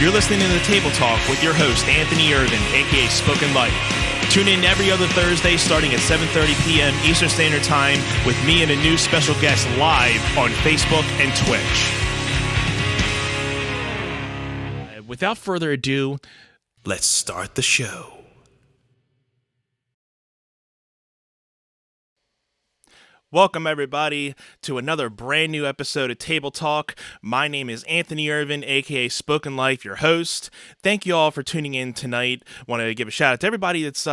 You're listening to The Table Talk with your host, Anthony Irvin, aka Spoken Life. Tune in every other Thursday starting at 7:30 p.m. Eastern Standard Time with me and a new special guest live on Facebook and Twitch. Without further ado, let's start the show. Welcome, everybody, to another brand new episode of Table Talk. My name is Anthony Irvin, aka Spoken Life, your host. Thank you all for tuning in tonight. Want to give a shout out to everybody that's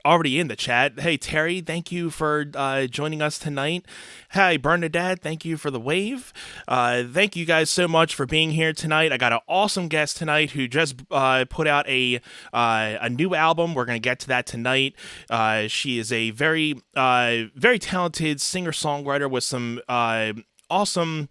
already in the chat. Hey, Terry, thank you for joining us tonight. Hi, Bernadette, thank you for the wave. Thank you guys so much for being here tonight. I got an awesome guest tonight who just put out a new album. We're going to get to that tonight. She is a very talented singer-songwriter with some awesome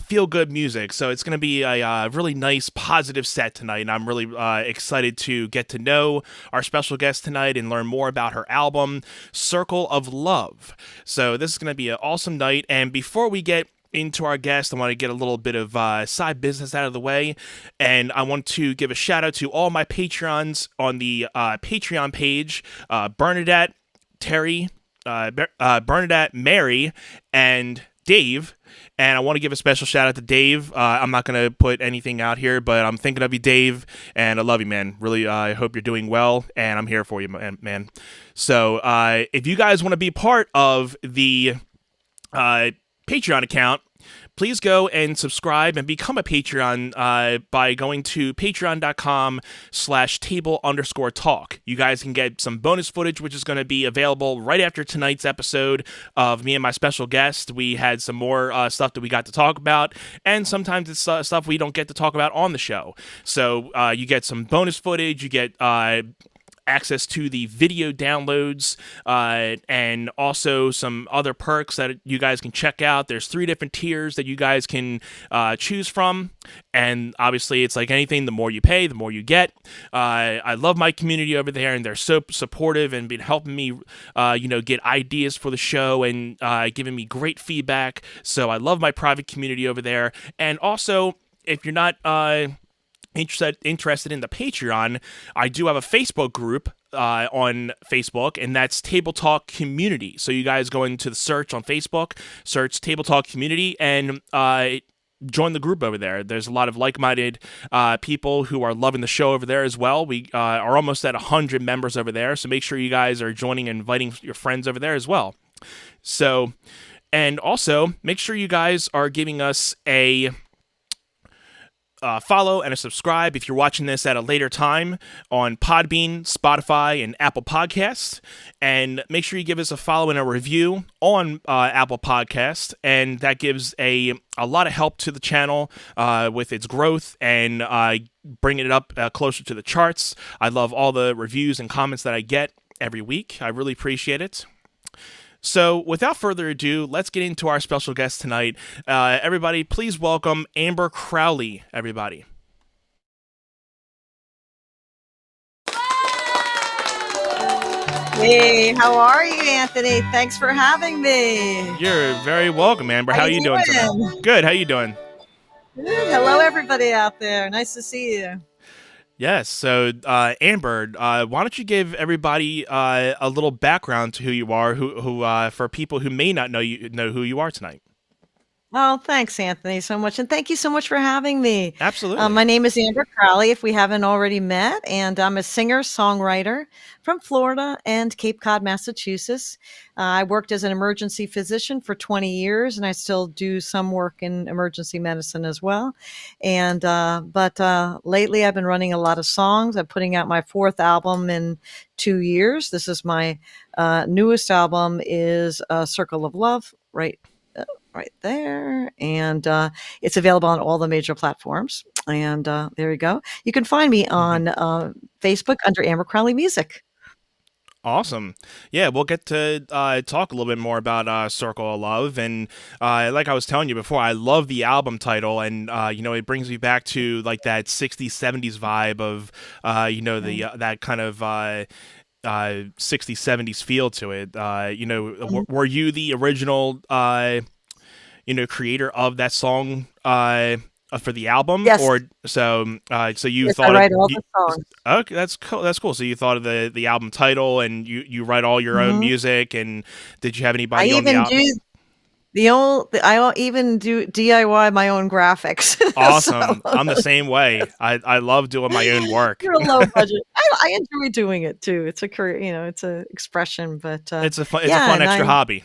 feel-good music, so it's going to be a really nice positive set tonight, and I'm really excited to get to know our special guest tonight and learn more about her album Circle of Love. So this is going to be an awesome night, and before we get into our guest, I want to get a little bit of side business out of the way, and I want to give a shout out to all my Patreons on the Patreon page, Bernadette, Terry, Bernadette, Mary, and Dave. And I want to give a special shout out to Dave. I'm not going to put anything out here, but I'm thinking of you, Dave, and I love you, man. Really, I hope you're doing well, and I'm here for you, man. So if you guys want to be part of the Patreon account, please go and subscribe and become a Patreon by going to patreon.com/table_talk. You guys can get some bonus footage, which is going to be available right after tonight's episode of me and my special guest. We had some more stuff that we got to talk about, and sometimes it's stuff we don't get to talk about on the show. So you get some bonus footage, you get access to the video downloads, and also some other perks that you guys can check out. There's 3 different tiers that you guys can choose from, and obviously it's like anything, the more you pay, the more you get. I love my community over there, and they're so supportive and been helping me get ideas for the show and giving me great feedback. So I love my private community over there. And also, if you're not interested in the Patreon, I do have a Facebook group on Facebook, and that's Table Talk Community. So you guys go into the search on Facebook, search Table Talk Community, and join the group over there. There's a lot of like-minded people who are loving the show over there as well. We are almost at 100 members over there, so make sure you guys are joining and inviting your friends over there as well. So, and also make sure you guys are giving us a follow and a subscribe if you're watching this at a later time on Podbean, Spotify, and Apple Podcasts. And make sure you give us a follow and a review on Apple Podcasts, and that gives a lot of help to the channel with its growth and bringing it up closer to the charts. I love all the reviews and comments that I get every week. I really appreciate it. So, without further ado, let's get into our special guest tonight. Everybody, please welcome Amber Crowley, everybody. Hey, how are you, Anthony? Thanks for having me. You're very welcome, Amber. How are you doing tonight? Good. How you doing? Good. Hello, everybody out there. Nice to see you. Yes. So, Amber, why don't you give everybody a little background to who you are, who for people who may not know who you are tonight. Oh, thanks, Anthony, so much. And thank you so much for having me. Absolutely. My name is Amber Crowley, if we haven't already met, and I'm a singer-songwriter from Florida and Cape Cod, Massachusetts. I worked as an emergency physician for 20 years, and I still do some work in emergency medicine as well. And but lately, I've been running a lot of songs. I'm putting out my 4th album in 2 years. This is my newest album, is Circle of Love, right there, and it's available on all the major platforms. And there you go. You can find me on Facebook under Amber Crowley Music. Awesome. Yeah, we'll get to talk a little bit more about Circle of Love. And like I was telling you before, I love the album title. And, it brings me back to like that 60s, 70s vibe of, that kind of 60s, 70s feel to it. Were you the original, creator of that song for the album, Yes, or so you yes, I thought of write all you, the songs. okay, that's cool. That's cool. So you thought of the album title, and you write all your own Mhm. music. And did you have I anybody on the even album? do even do DIY my own graphics. So Awesome. I'm the same way. I love doing my own work. you're a low budget. I enjoy doing it too. It's a career, it's a expression, but, It's a yeah, fun and extra hobby.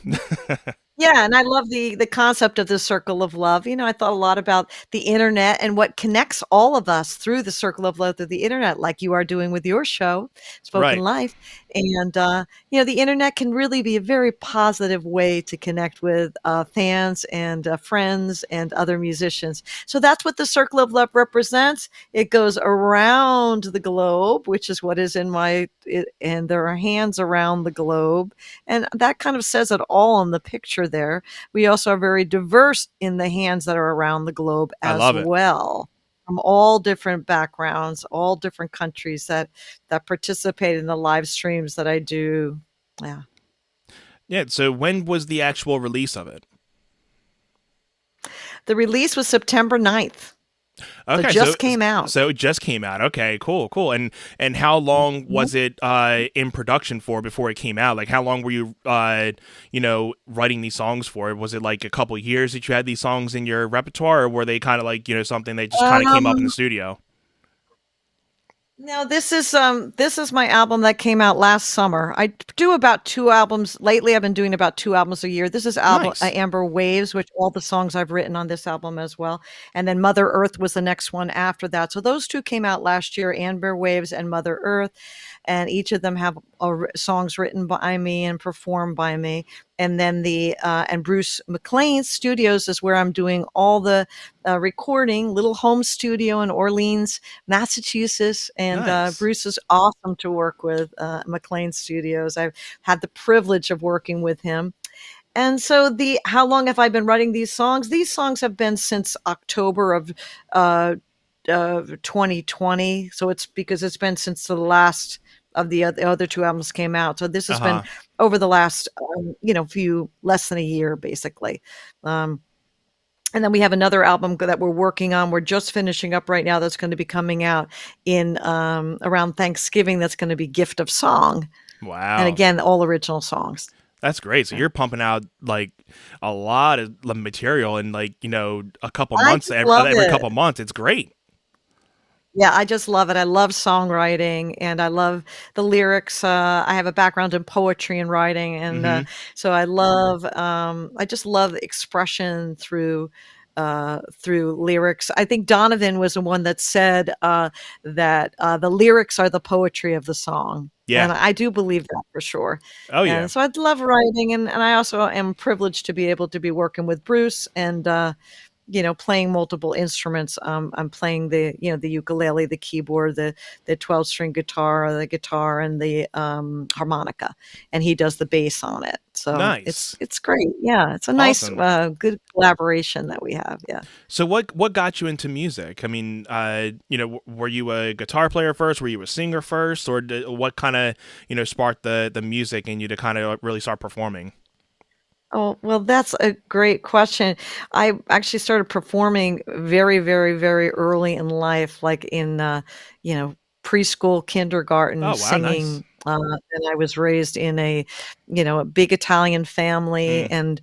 yeah, and I love the concept of the circle of love. I thought a lot about the internet and what connects all of us through the circle of love through the internet, like you are doing with your show, Spoken Right. Life. And the internet can really be a very positive way to connect with fans and friends and other musicians. So that's what the circle of love represents. It goes around the globe, which is what is in and there are hands around the globe, and that kind of says it all in the picture there. We also are very diverse in the hands that are around the globe I as love it. well, from all different backgrounds, all different countries that participate in the live streams that I do. Yeah. Yeah. So when was the actual release of it? The release was September 9th. So Okay, just came out. so it just came out. Okay, cool, cool. And how long Mhm. was it in production for before it came out? Like how long were you writing these songs for? Was it like a couple years that you had these songs in your repertoire, or were they kind of like something that just kind of came up in the Um, studio? No, this is my album that came out last summer. I do about 2 albums. Lately, I've been doing about 2 albums a year. This is album Nice. Amber Waves, which all the songs I've written on this album as well. And then Mother Earth was the next one after that. So those 2 came out last year, Amber Waves and Mother Earth, and each of them have songs written by me and performed by me. And then and Bruce McLean's studios is where I'm doing all the recording, little home studio in Orleans, Massachusetts. And Nice. Bruce is awesome to work with, McLean Studios. I've had the privilege of working with him. And so how long have I been writing these songs? These songs have been since October uh, of 2020. So it's because it's been since the last of the other 2 albums came out. So this has been Uh-huh. over the last, few less than a year, basically. Um, and then we have another album that we're working on. We're just finishing up right now. That's going to be coming out in around Thanksgiving. That's going to be Gift of Song, and Wow. again, all original songs. That's great. So Yeah. you're pumping out like a lot of material in like, a couple I months just love every it. couple months. It's great. Yeah, I just love it. I love songwriting and I love the lyrics. I have a background in poetry and writing, and Mhm. so I just love expression through lyrics. I think Donovan was the one that said that the lyrics are the poetry of the song. Yeah. And I do believe that for sure. Oh yeah. And so I love writing, and I also am privileged to be able to be working with Bruce and playing multiple instruments. I'm playing the ukulele, the keyboard, the 12-string guitar, the guitar, and the harmonica, and he does the bass on it. So it's Nice. it's great. Yeah, it's a nice, Awesome. good collaboration that we have. Yeah. So what got you into music? I mean, were you a guitar player first? Were you a singer first, or what kind of sparked the music in you to kind of really start performing? Oh, well, that's a great question. I actually started performing very, very, very early in life, like in, you know, preschool, kindergarten, Oh wow, nice. singing. And I was raised in a big Italian family, Mm. and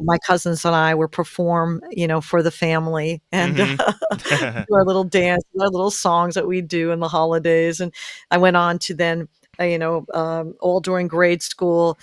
my cousins and I were perform, for the family, and Mm-hmm. do our little dance, our little songs that we do in the holidays. And I went on to then, all during grade school,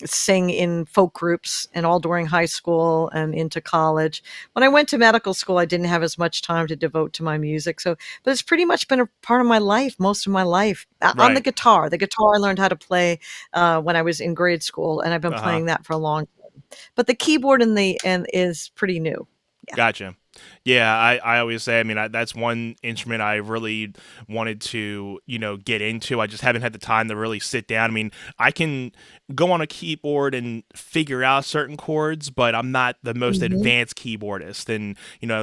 sing in folk groups, and all during high school and into college. When I went to medical school, I didn't have as much time to devote to my music. But it's pretty much been a part of my life, most of my life, on the Right. guitar. The guitar I learned how to play when I was in grade school, and I've been Uh-huh. playing that for a long time. But the keyboard and is pretty new. Yeah. Gotcha. Yeah, I always say, I mean, that's one instrument I really wanted to, get into. I just haven't had the time to really sit down. I mean, I can go on a keyboard and figure out certain chords, but I'm not the most Mhm. advanced keyboardist. And,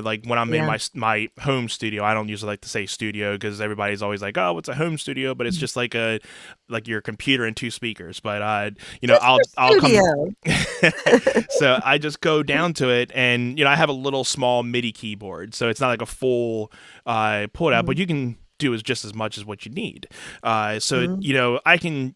like when I'm in Yeah. my home studio, I don't usually like to say studio because everybody's always like, "Oh, it's a home studio," but it's Mm. just like your computer and two speakers. But Just your I'll come studio. so I just go down to it, and I have a little small MIDI keyboard, so it's not like a full pull out, but Mhm. you can do is just as much as what you need. So Mhm. I can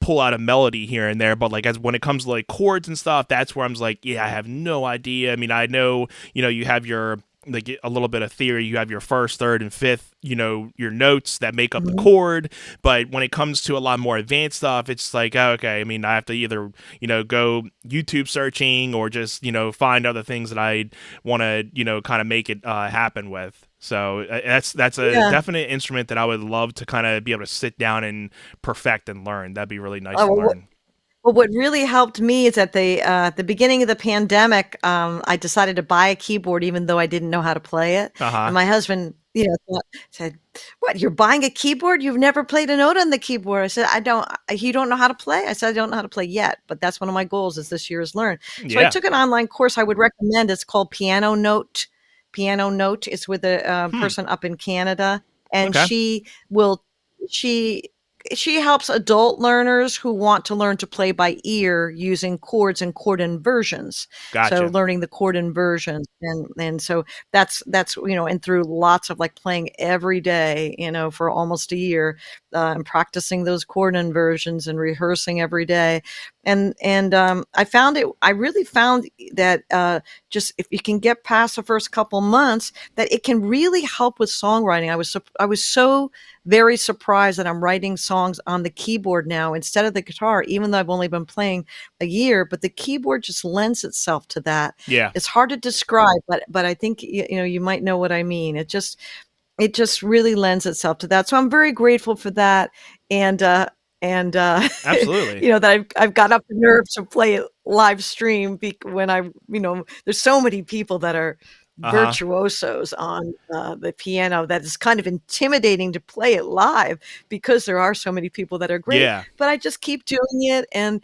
pull out a melody here and there, but like as when it comes to like chords and stuff, that's where I'm like, yeah, I have no idea. I mean, I know you have your like a little bit of theory. You have your first, third, and fifth, your notes that make up the Mhm. chord. But when it comes to a lot more advanced stuff, it's like, oh, okay, I mean, I have to either, go YouTube searching or just, find other things that I want to, kind of make it happen with. So that's a Yeah. definite instrument that I would love to kind of be able to sit down and perfect and learn. That'd be really nice to Oh, well, learn. well, what really helped me is at the beginning of the pandemic, I decided to buy a keyboard even though I didn't know how to play it, Uh and huh. my husband, said, "What, you're buying a keyboard? You've never played a note on the keyboard." I said, "I don't you don't know how to play?" I said, "I don't know how to play yet, but that's one of my goals is this year is learn." So I Yeah. took an online course I would recommend. It's called Piano Note. Piano Note. It's with a, Hmm. person up in Canada, and Okay. will she she helps adult learners who want to learn to play by ear using chords and chord inversions. So Gotcha. learning the chord inversions and so that's and through lots of like playing every day, for almost a year, and practicing those chord inversions and rehearsing every day. And I really found that just if you can get past the first couple months, that it can really help with songwriting. I was so very surprised that I'm writing songs on the keyboard now instead of the guitar, even though I've only been playing a year. But the keyboard just lends itself to that. Yeah. It's hard to describe, but I think you might know what I mean. It just really lends itself to that. So I'm very grateful for that. And and Absolutely. that I've got up the nerve to play it live stream when there's so many people that are Uh huh. virtuosos on the piano that is kind of intimidating to play it live because there are so many people that are great. Yeah. But I just keep doing it, and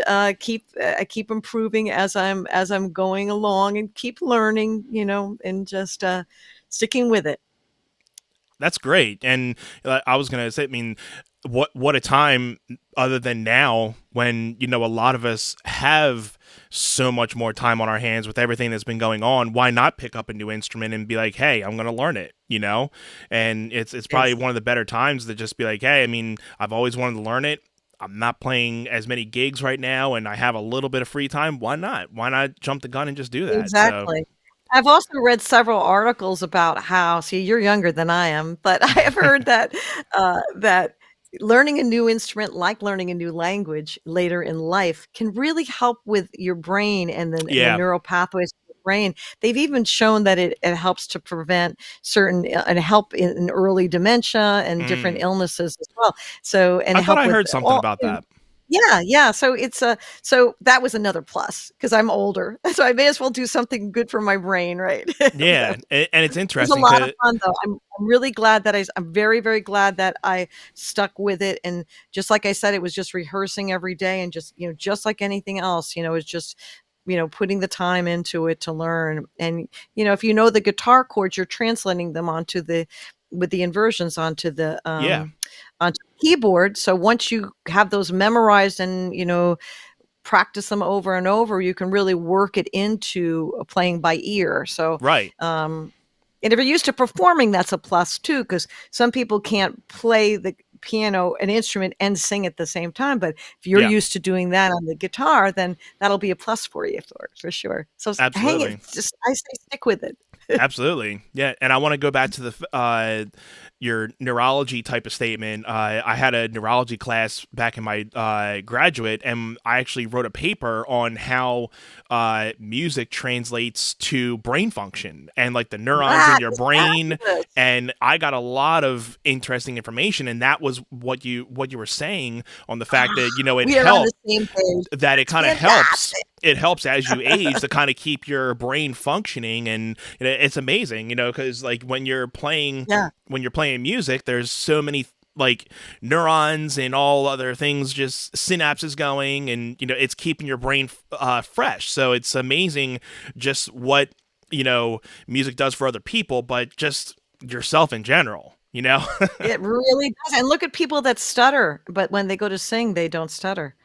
I keep improving as I'm going along, and keep learning, and just sticking with it. That's great. And I was gonna say, I mean, what a time other than now when a lot of us have so much more time on our hands with everything that's been going on. Why not pick up a new instrument and be like, hey, I'm gonna learn it, And it's probably Yes. one of the better times to just be like, hey, I mean, I've always wanted to learn it. I'm not playing as many gigs right now, and I have a little bit of free time. Why not? Why not jump the gun and just do that? So Exactly. I've also read several articles about how see, you're younger than I am, but I have heard that learning a new instrument, like learning a new language later in life, can really help with your brain and the yeah. neural pathways of the brain. They've even shown that it helps to prevent certain and help in early dementia and different Mm. illnesses as well. So and I thought help I with heard something all about that. yeah, yeah, so so that was another plus because 'cause I'm older, so I may as well do something good for my brain, right? Yeah, That and it's was a interesting lot of because fun, though. I'm really glad that I'm very, very glad that I stuck with it, and just like I said, it was just rehearsing every day and just, just like anything else, it's just, putting the time into it to learn, and, if you know the guitar chords, you're translating them onto the with the inversions yeah, onto the keyboard, so once you have those memorized and, practice them over and over, you can really work it into playing by ear. So, right. um, and if you're used to performing, that's a plus too, because some people can't play the piano, an instrument, and sing at the same time. But if you're Yeah, used to doing that on the guitar, then that'll be a plus for you for sure. So hang it, absolutely. just I say stick with it. Absolutely. Yeah. And I want to go back to your neurology type of statement. I had a neurology class back in my graduate, and I actually wrote a paper on how music translates to brain function and like the neurons in That your is brain. fabulous. And I got a lot of interesting information, and that was what you were saying on the fact that it We are on the helped same page. that it It's kind of helps fantastic. it helps as you age to kind of keep your brain functioning. And it's amazing because like Yeah. when you're playing music, there's so many like neurons and all other things, just synapses going, and it's keeping your brain fresh. So it's amazing just what music does for other people, but just yourself in general. It really does, and look at people that stutter, but when they go to sing, they don't stutter.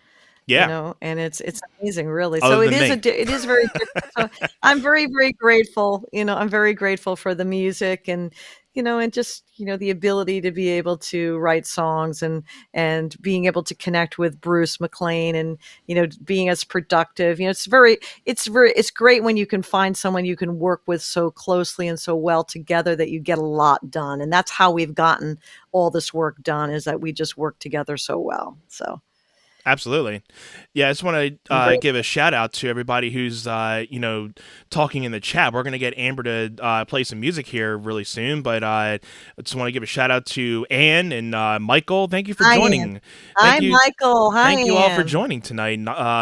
you Yeah, know, and it's amazing, really. other So than me. it is very different. So I'm very, very grateful, you know, I'm very grateful for the music and just, the ability to be able to write songs and being able to connect with Bruce McLean and, being as productive. It's great when you can find someone you can work with so closely and so well together that you get a lot done. And that's how we've gotten all this work done, is that we just work together so well. So Absolutely. Yeah, I just want to I'm give a grateful. shout out to everybody who's, talking in the chat. We're going to get Amber to play some music here really soon, but I just want to give a shout out to Anne and Michael. Thank you for Hi, Ann. joining. Hi, Thank you. Michael. Hi, Thank you all for Ann. joining tonight.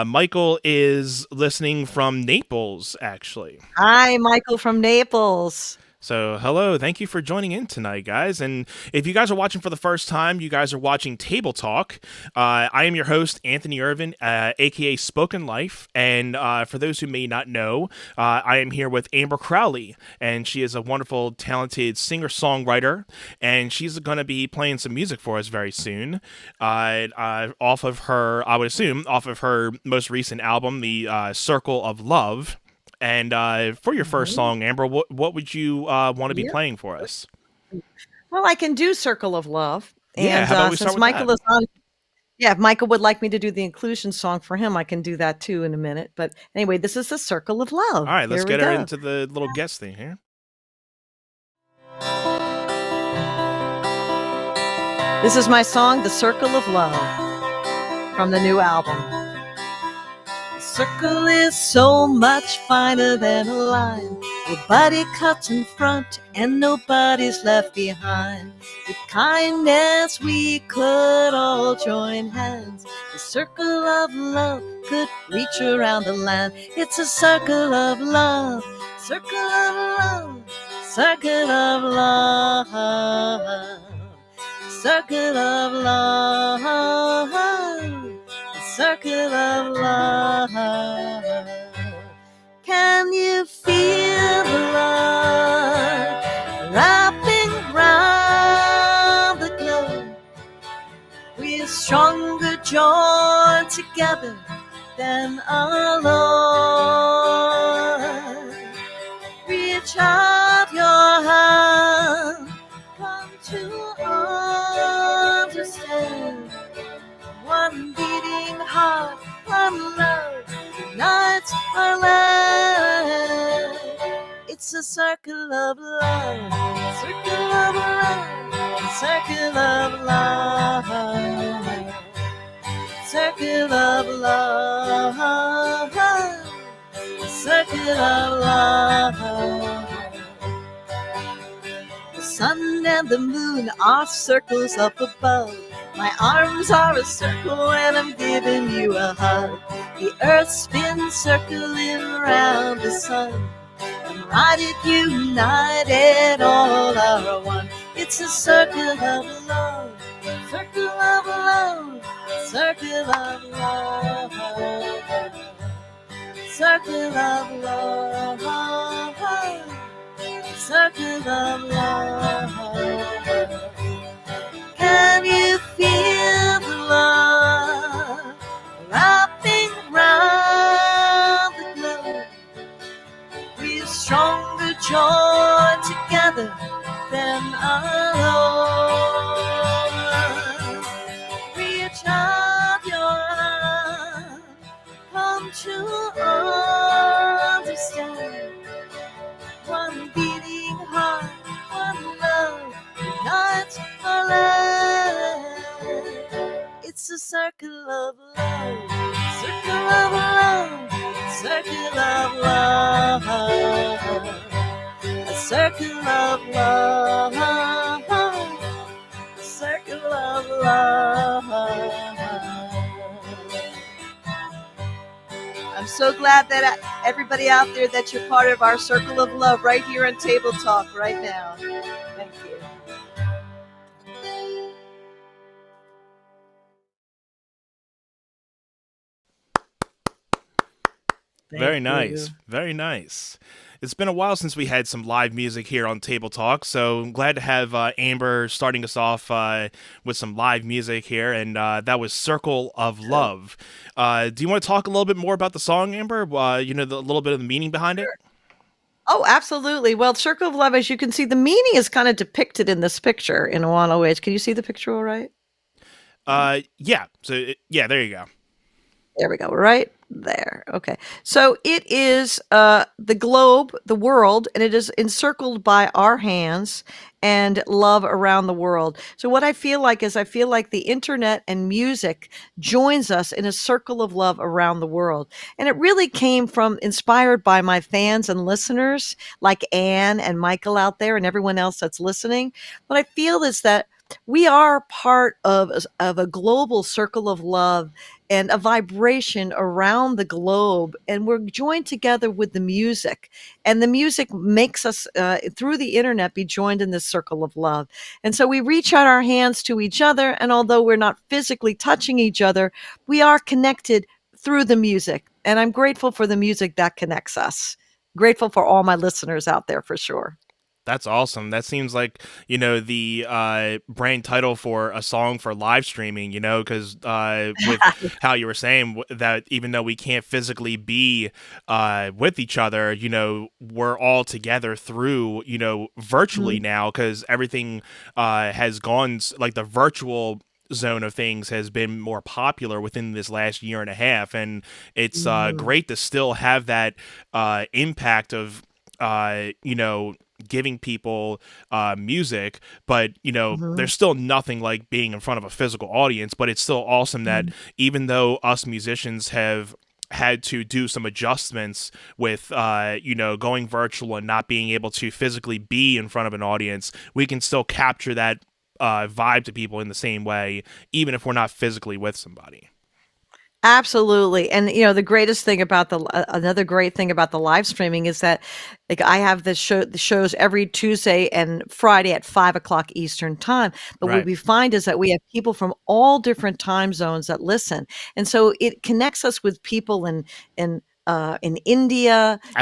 Michael is listening from Naples, actually. Hi, Michael from Naples. So, hello. Thank you for joining in tonight, guys. And if you guys are watching for the first time, you guys are watching Table Talk. I am your host, Anthony Irvin, aka Spoken Life. And for those who may not know, I am here with Amber Crowley. And she is a wonderful, talented singer songwriter. And she's going to be playing some music for us very soon. Off of her, I would assume, off of her most recent album, The Circle of Love. And for your first Mhm. song, Amber, what would you want to be Yeah. playing for us? Well, I can do Circle of Love. Yeah, And how about we start since with that? Michael is on, yeah, if Michael would like me to do the inclusion song for him, I can do that too in a minute. But anyway, this is the Circle of All Love. right, let's Here we get her go. into the little guest thing here. This is my song, The Circle of Love, from the new album. The circle is so much finer than a line. Nobody cuts in front and nobody's left behind. With kindness we could all join hands. The circle of love could reach around the land. It's a circle of love, circle of love, circle of love, circle of love, circle of love. Can you feel the love wrapping round the globe? We're stronger joined together than alone. Reach out your hand, come to understand. One beating heart, one love, unites our land. It's a circle of love, circle of love, circle of love, circle of love, circle of love. The sun and the moon are circles up above. My arms are a circle and I'm giving you a hug. The earth spins circling around the sun. And right it united, all are one. It's a circle of love, circle of love, circle of love, circle of love, circle of love. Can you feel the love wrapping round the globe? We're stronger joined together than alone. Reach out your hand, come to understand. One beating heart, one love, unites our land. It's a circle of love, circle of love, circle of love, a circle of love, a circle of love. I'm so glad that everybody out there, that you're part of our circle of love right here on Table Talk right now. Thank you. Thank Very nice. you. Very nice. It's been a while since we had some live music here on Table Talk, so I'm glad to have Amber starting us off with some live music here, and that was Circle of Love. Do you want to talk a little bit more about the song, Amber? A little bit of the meaning behind it? Oh, absolutely. Well, Circle of Love, as you can see, the meaning is kind of depicted in this picture in a lot of ways. Can you see the picture all right? Yeah. Yeah, there you go. There we go. Right there. Okay. So it is the globe, the world, and it is encircled by our hands and love around the world. So what I feel like is I feel like the internet and music joins us in a circle of love around the world. And it really came from inspired by my fans and listeners like Anne and Michael out there and everyone else that's listening. What I feel is that we are part of a global circle of love and a vibration around the globe, and we're joined together with the music, and the music makes us through the internet be joined in this circle of love. And so we reach out our hands to each other, and although we're not physically touching each other, we are connected through the music, and I'm grateful for the music that connects us. Grateful for all my listeners out there for sure. That's awesome. That seems like, the brand title for a song for live streaming, because with how you were saying that even though we can't physically be with each other, we're all together through, virtually Mhm. now because everything has gone, like the virtual zone of things has been more popular within this last year and a half. And it's Mhm. great to still have that impact of, giving people music, but Mhm. there's still nothing like being in front of a physical audience. But it's still awesome that Mhm. even though us musicians have had to do some adjustments with going virtual and not being able to physically be in front of an audience, we can still capture that vibe to people in the same way, even if we're not physically with somebody. Absolutely, and, the greatest thing about another great thing about the live streaming is that, like, I have the shows every Tuesday and Friday at 5 o'clock Eastern Time, but what Right. we find is that we have people from all different time zones that listen, and so it connects us with people in India,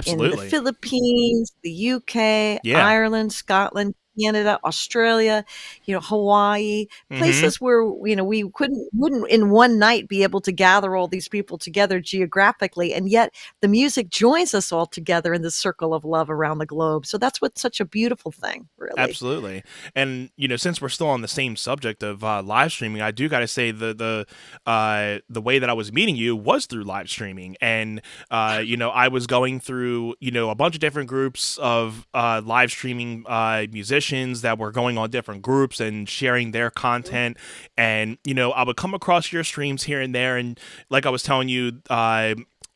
in the Absolutely. Philippines, the UK, Yeah. Ireland, Scotland, Canada, Australia, Hawaii, Mm-hmm. places where, we wouldn't in one night be able to gather all these people together geographically, and yet the music joins us all together in this circle of love around the globe. So that's what's such a beautiful thing, really. Absolutely. And since we're still on the same subject of live streaming, I do got to say the way that I was meeting you was through live streaming. And I was going through, a bunch of different groups of live streaming musicians that were going on different groups and sharing their content. And I would come across your streams here and there, and like I was telling you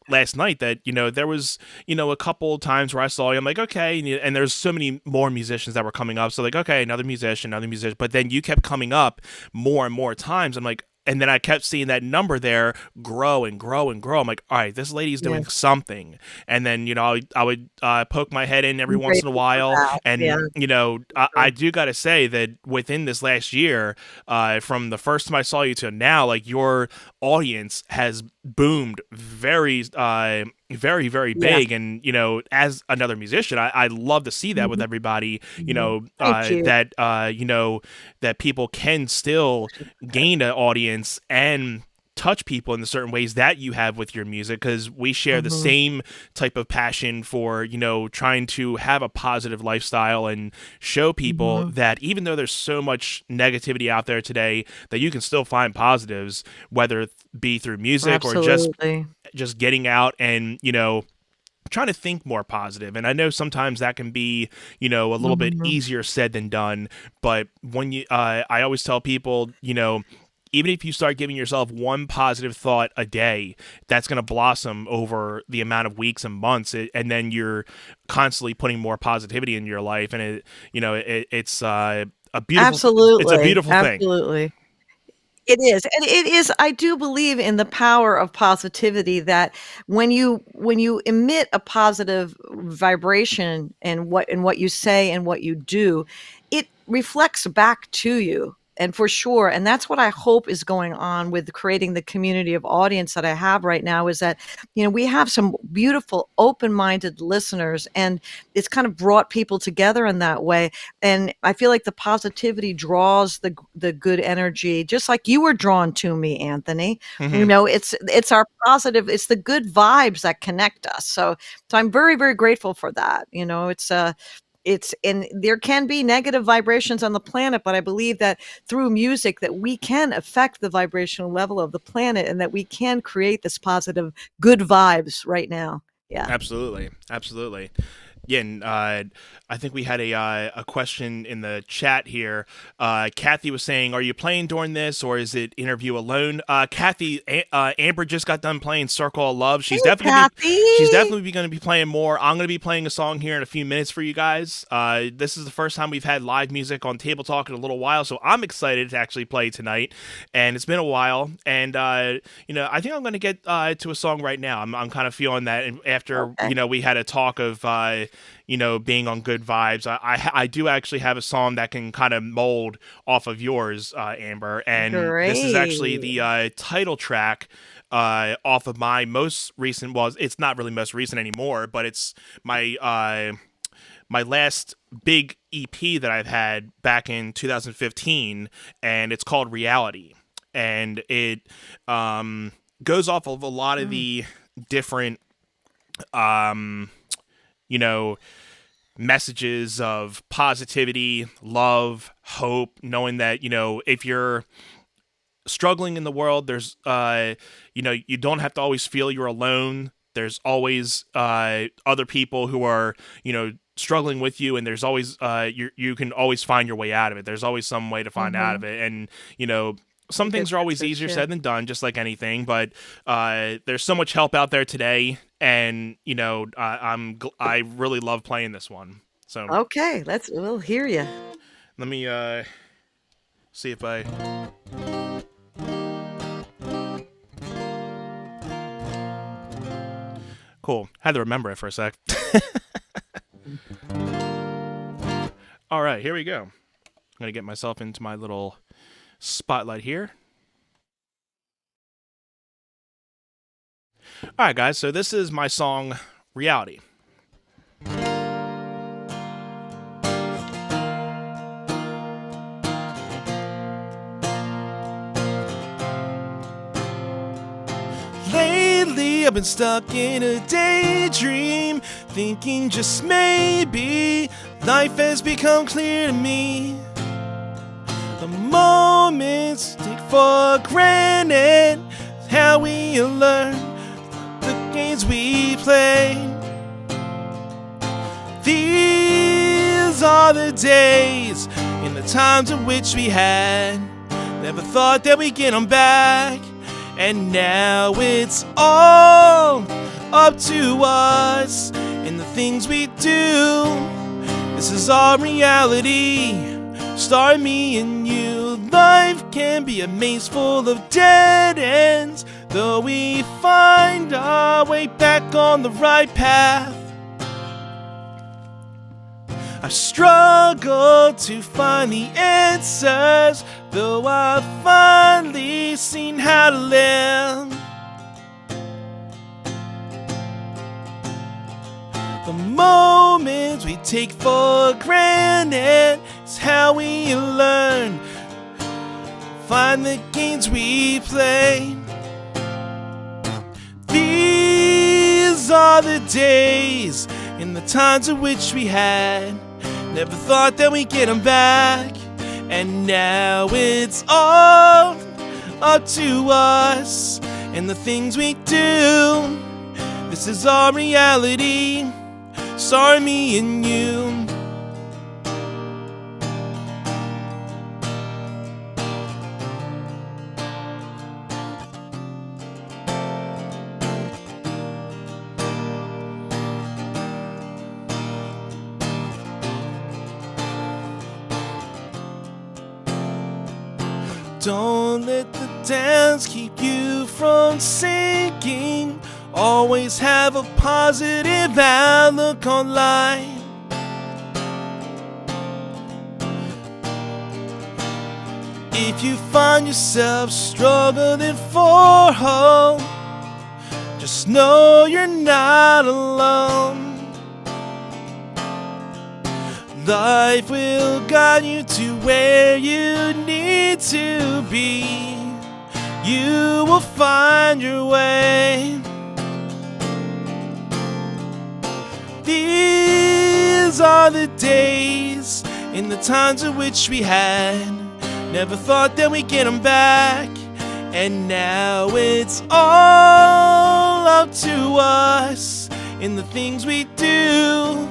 last night, that there was a couple times where I saw you, I'm like, okay, and there's so many more musicians that were coming up, so like, okay, another musician, but then you kept coming up more and more times. I'm like, and then I kept seeing that number there grow and grow and grow. I'm like, all right, this lady's doing Yes, something. And then I would poke my head in every I'm once in a grateful for while, that. Yeah, and I sure. do got to say that within this last year, from the first time I saw you to now, like your audience has boomed very, very Yeah. big. And as another musician, I love to see that with Mhm, everybody, mhm. Thank you. that people can still gain an audience and touch people in the certain ways that you have with your music, because we share the Mhm, same type of passion for trying to have a positive lifestyle and show people mhm. that even though there's so much negativity out there today, that you can still find positives, whether it be through music or Absolutely. just getting out and trying to think more positive. And I know sometimes that can be a little bit Mhm. easier said than done, but when I always tell people, even if you start giving yourself one positive thought a day, that's going to blossom over the amount of weeks and months, and then you're constantly putting more positivity in your life. And it's a beautiful it's a Absolutely, beautiful thing. absolutely. It is, and it is I do believe in the power of positivity that when you emit a positive vibration in what you say and what you do, it reflects back to you. And for sure, and that's what I hope is going on with creating the community of audience that I have right now, is that, we have some beautiful open-minded listeners, and it's kind of brought people together in that way. And I feel like the positivity draws the good energy, just like you were drawn to me, Anthony. Hmm. It's our positive, it's the good vibes that connect us. So I'm very, very grateful for that. It's and there can be negative vibrations on the planet, but I believe that through music that we can affect the vibrational level of the planet, and that we can create this positive good vibes right now. Yeah. Absolutely, absolutely. Yeah, and I think we had a question in the chat here. Kathy was saying, "Are you playing during this, or is it interview alone?" Kathy, Amber just got done playing "Circle of Love." Hey, Kathy. She's definitely going to be playing more. I'm going to be playing a song here in a few minutes for you guys. This is the first time we've had live music on Table Talk in a little while, so I'm excited to actually play tonight. And it's been a while, and I think I'm going to get to a song right now. I'm kind of feeling that, and after Okay. we had a talk of being on good vibes. I do actually have a song that can kind of mold off of yours, Amber, and this is actually Great. the title track off of my most recent. Well, it's not really most recent anymore, but it's my last big EP that I've had back in 2015, and it's called Reality, and it goes off of a lot of Mm. the different you know, messages of positivity, love, hope, knowing that, if you're struggling in the world, there's, you don't have to always feel you're alone. There's always other people who are, struggling with you, and there's always, you can always find your way out of it. There's always some way to find out of Mhm. it. And, I some guess things are that's always so easier true. said than done, just like anything. But there's so much help out there today, and I really love playing this one. So Okay, we'll hear you. let me see if I cool. Had to remember it for a sec. All right, here we go. I'm gonna get myself into my little spotlight here. All right, guys. So this is my song "Reality." Lately, I've been stuck in a daydream, thinking just maybe life has become clear to me. The moments take for granted, how we learn the games we play. These are the days and the times in which we had. Never thought that we'd get them back. And now it's all up to us and the things we do. This is our reality, start me and you. Life can be a maze full of dead ends, though we find our way back on the right path. I've struggled to find the answers, though I've finally seen how to live. The moments we take for granted is how we learn. Find the games we play. These are the days and the times in which we had. Never thought that we'd get them back. And now it's all up to us and the things we do. This is our reality, sorry, me and you. Don't let the downs keep you from sinking. Always have a positive outlook on life. If you find yourself struggling for hope, just know you're not alone. Life will guide you to where you need to be. You will find your way. These are the days in the times in which we had. Never thought that we'd get them back. And now it's all up to us in the things we do.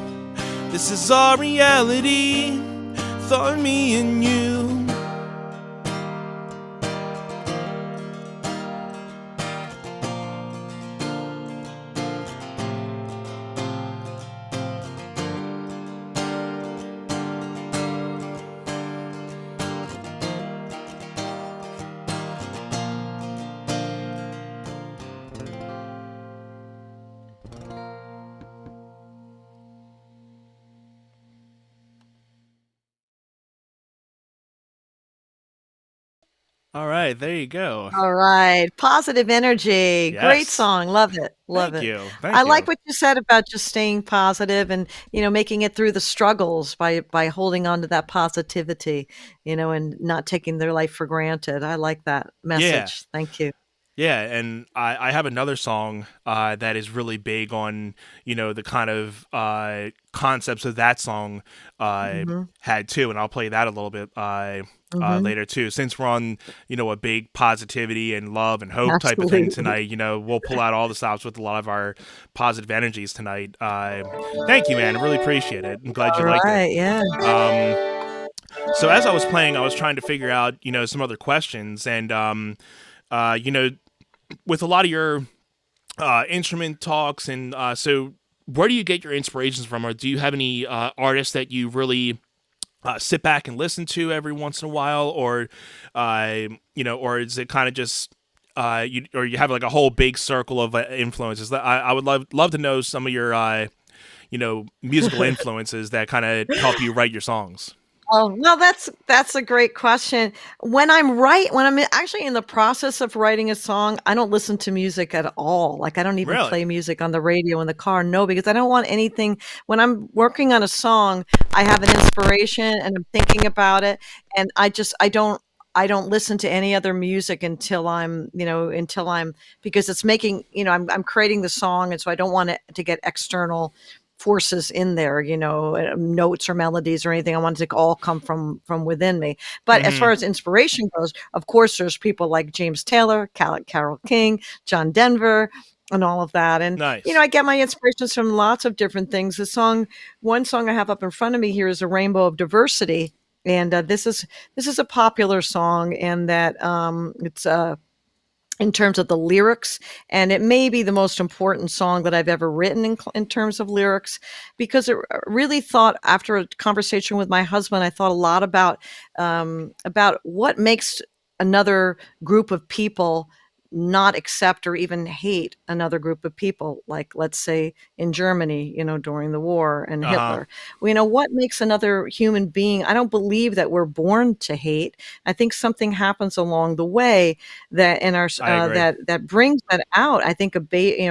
This is our reality, thought me and you. All right, there you go. All right. Positive energy. Great Yes. song. Love it. Love Thank it. you. I Thank like you. what you said about just staying positive and, making it through the struggles by holding on to that positivity, and not taking their life for granted. I like that Yeah. message. Thank you. Yeah, and I have another song that is really big on, the kind of concepts of that song Mhm. had too, and I'll play that a little bit Mhm. later too. Since we're on, a big positivity and love and hope type of thing Absolutely. tonight, we'll pull out all the stops with a lot of our positive energies tonight. Thank you, man. I really appreciate it. I'm glad you All liked it. right. Yeah. Um, so as I was playing, I was trying to figure out, some other questions, and uh, you know, with a lot of your instrument talks, and so where do you get your inspirations from, or do you have any artists that you really sit back and listen to every once in a while, or or is it kind of just you have like a whole big circle of influences? I would love to know some of your musical influences that kind of help you write your songs. Oh, well, that's a great question. When I'm actually in the process of writing a song, I don't listen to music at all. Like, I don't even Really? play music on the radio in the car. No, because I don't want anything. When I'm working on a song, I have an inspiration and I'm thinking about it, and I don't listen to any other music until I'm because it's making, I'm creating the song, and so I don't want it to get external forces in there, notes or melodies or anything. I want it to all come from within me. But as far Mm-hmm. as inspiration goes, of course, there's people like James Taylor, Carole King, John Denver, and all of that. And Nice. I get my inspirations from lots of different things. One song I have up in front of me here is "A Rainbow of Diversity," and this is a popular song, and that it's in terms of the lyrics, and it may be the most important song that I've ever written in terms of lyrics, because it really thought, after a conversation with my husband, I thought a lot about what makes another group of people not accept or even hate another group of people, like, let's say, in Germany, during the war, and Uh huh. Hitler. What makes another human being? I don't believe that we're born to hate. I think something happens along the way that in our I agree. that brings that out. I think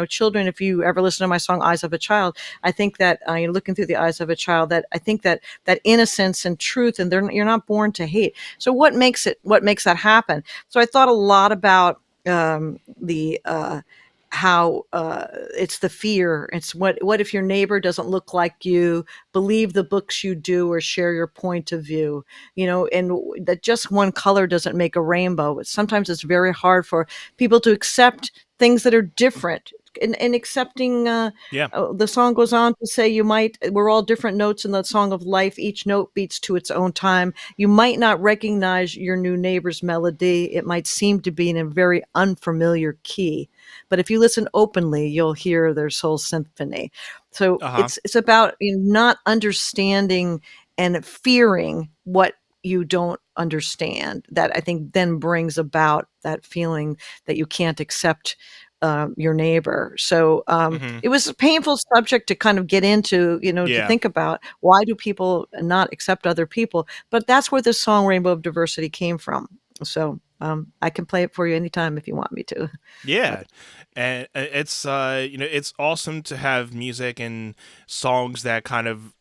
children. If you ever listen to my song "Eyes of a Child," I think that you're looking through the eyes of a child. That I think that innocence and truth, and you're not born to hate. So what makes it? What makes that happen? So I thought a lot about the how it's the fear. It's what if your neighbor doesn't look like you, believe the books you do, or share your point of view, and that just one color doesn't make a rainbow. Sometimes it's very hard for people to accept things that are different. And accepting Yeah. the song goes on to say, we're all different notes in the song of life. Each note beats to its own time. You might not recognize your new neighbor's melody. It might seem to be in a very unfamiliar key, but if you listen openly, you'll hear their soul symphony. So Uh huh. it's about not understanding and fearing what you don't understand. That, I think, then brings about that feeling that you can't accept your neighbor. So Mm-hmm. it was a painful subject to kind of get into, to Yeah. think about, why do people not accept other people? But that's where the song "Rainbow of Diversity" came from. So I can play it for you anytime if you want me to. Yeah, But and it's it's awesome to have music and songs that kind of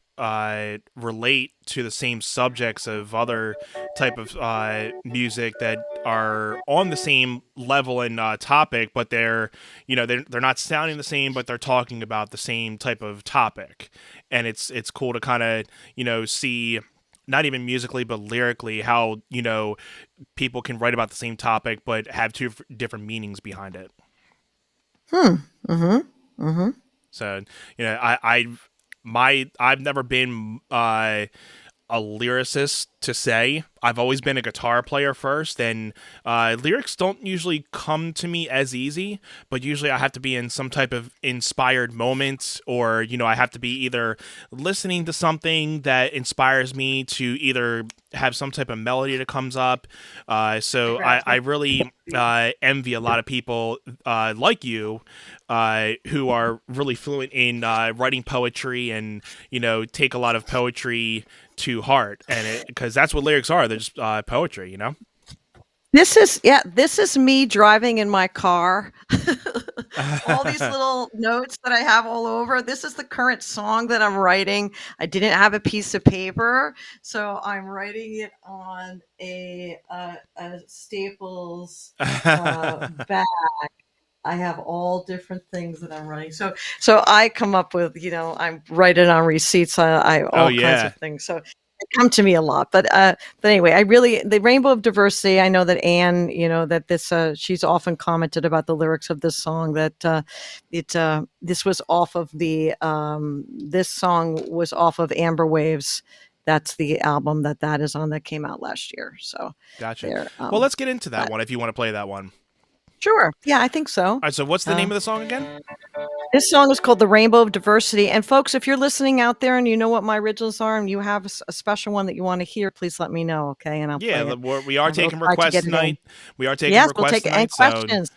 relate to the same subjects of other type of music that are on the same level and topic, but they're not sounding the same, but they're talking about the same type of topic, and it's cool to kind of see. Not even musically, but lyrically, how people can write about the same topic but have two different meanings behind it. hmm. Mm-hmm. Mm-hmm. So I've never been a lyricist to say. I've always been a guitar player first, and lyrics don't usually come to me as easy. But usually, I have to be in some type of inspired moment, or I have to be either listening to something that inspires me to either have some type of melody that comes up. So I really envy a lot of people like you who are really fluent in writing poetry and take a lot of poetry to heart, and because that's what lyrics are. They're just poetry. This is me driving in my car. All these little notes that I have all over. This is the current song that I'm writing. I didn't have a piece of paper, so I'm writing it on a Staples bag. I have all different things that I'm writing. So I come up with, I'm writing on receipts. I Oh all kinds yeah, of things. So they come to me a lot. But anyway, the rainbow of diversity. I know that Anne, that this she's often commented about the lyrics of this song that this was off of this song was off of Amber Waves. That's the album that is on that came out last year. So gotcha. there. Well, let's get into that But one if you want to play that one. sure, yeah, I think All so. right. So what's the Uh, name of the song again? This song is called "The Rainbow of Diversity." And folks, if you're listening out there and you know what my originals are and you have a special one that you want to hear, please let me know, okay? And I'll Yeah, play it. we are We'll taking try to requests get it in. tonight. We are taking Yes, we'll requests take any tonight. So questions.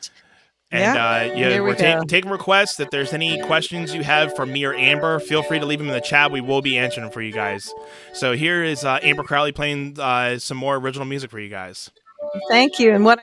and Yeah, yeah, here we we're go. taking requests. If there's any questions you have for me or Amber, feel free to leave them in the chat. We will be answering them for you guys. So here is Amber Crowley playing some more original music for you guys. Thank you. And what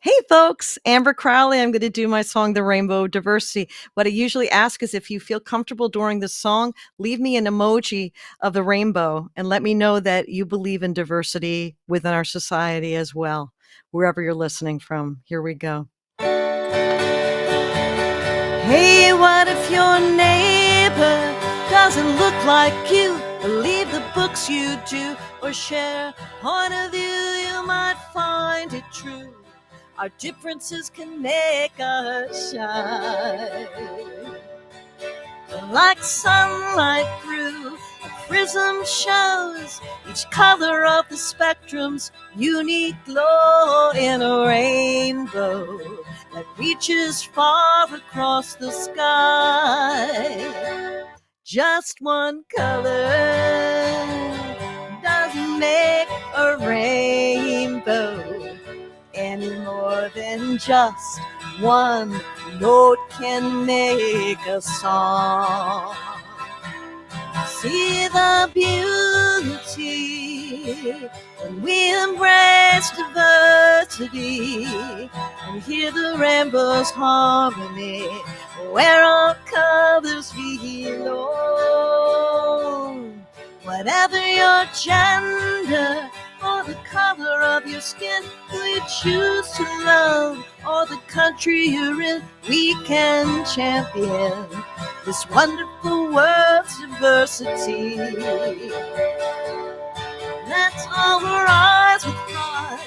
Hey folks, Amber Crowley. I'm going to do my song, The Rainbow of Diversity. What I usually ask is if you feel comfortable during this song, leave me an emoji of the rainbow and let me know that you believe in diversity within our society as well, wherever you're listening from. Here we go. Hey, what if your neighbor doesn't look like you? Believe the books you do or share point of view, you might find it true. Our differences can make us shine like sunlight through a prism shows each color of the spectrum's unique glow in a rainbow that reaches far across the sky. Just one color doesn't make a rainbow any more than just one note can make a song. See the beauty when we embrace diversity and hear the rainbow's harmony where all colors belong. Whatever your gender or the color of your skin, who you choose to love or the country you're in, we can champion this wonderful world's diversity. Let's all rise with pride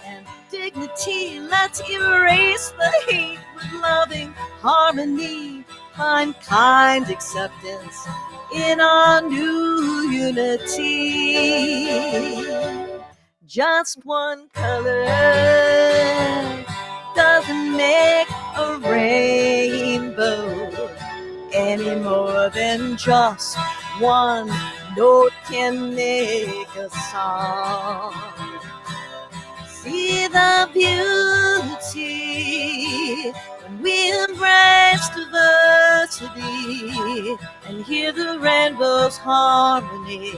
and dignity. Let's erase the hate with loving harmony. Find kind acceptance in our new unity. Just one color doesn't make a rainbow any more than just one note can make a song. See the beauty when we embrace diversity and hear the rainbow's harmony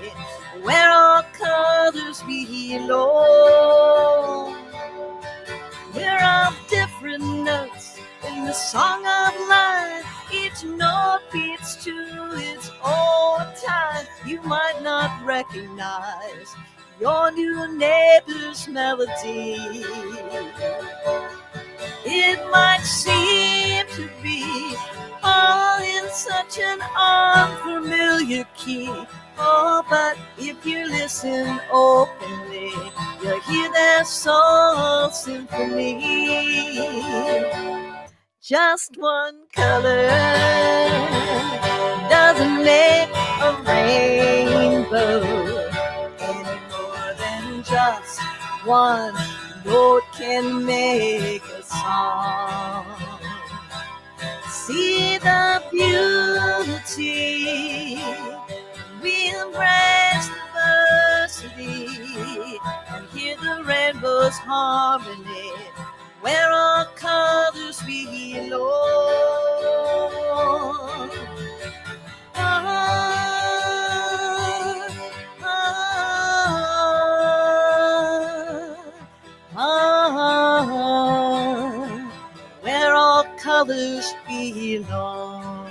where all colors belong. We're all different notes in the song of life. Each note beats to its own time. You might not recognize your new neighbor's melody. It might seem to be all in such an unfamiliar key. Oh, but if you listen openly, you'll hear their soul symphony. Just one color doesn't make a rainbow any more than just one note can make a song. See the beauty, we embrace diversity, and hear the rainbow's harmony, where all colors belong. Where all colors belong.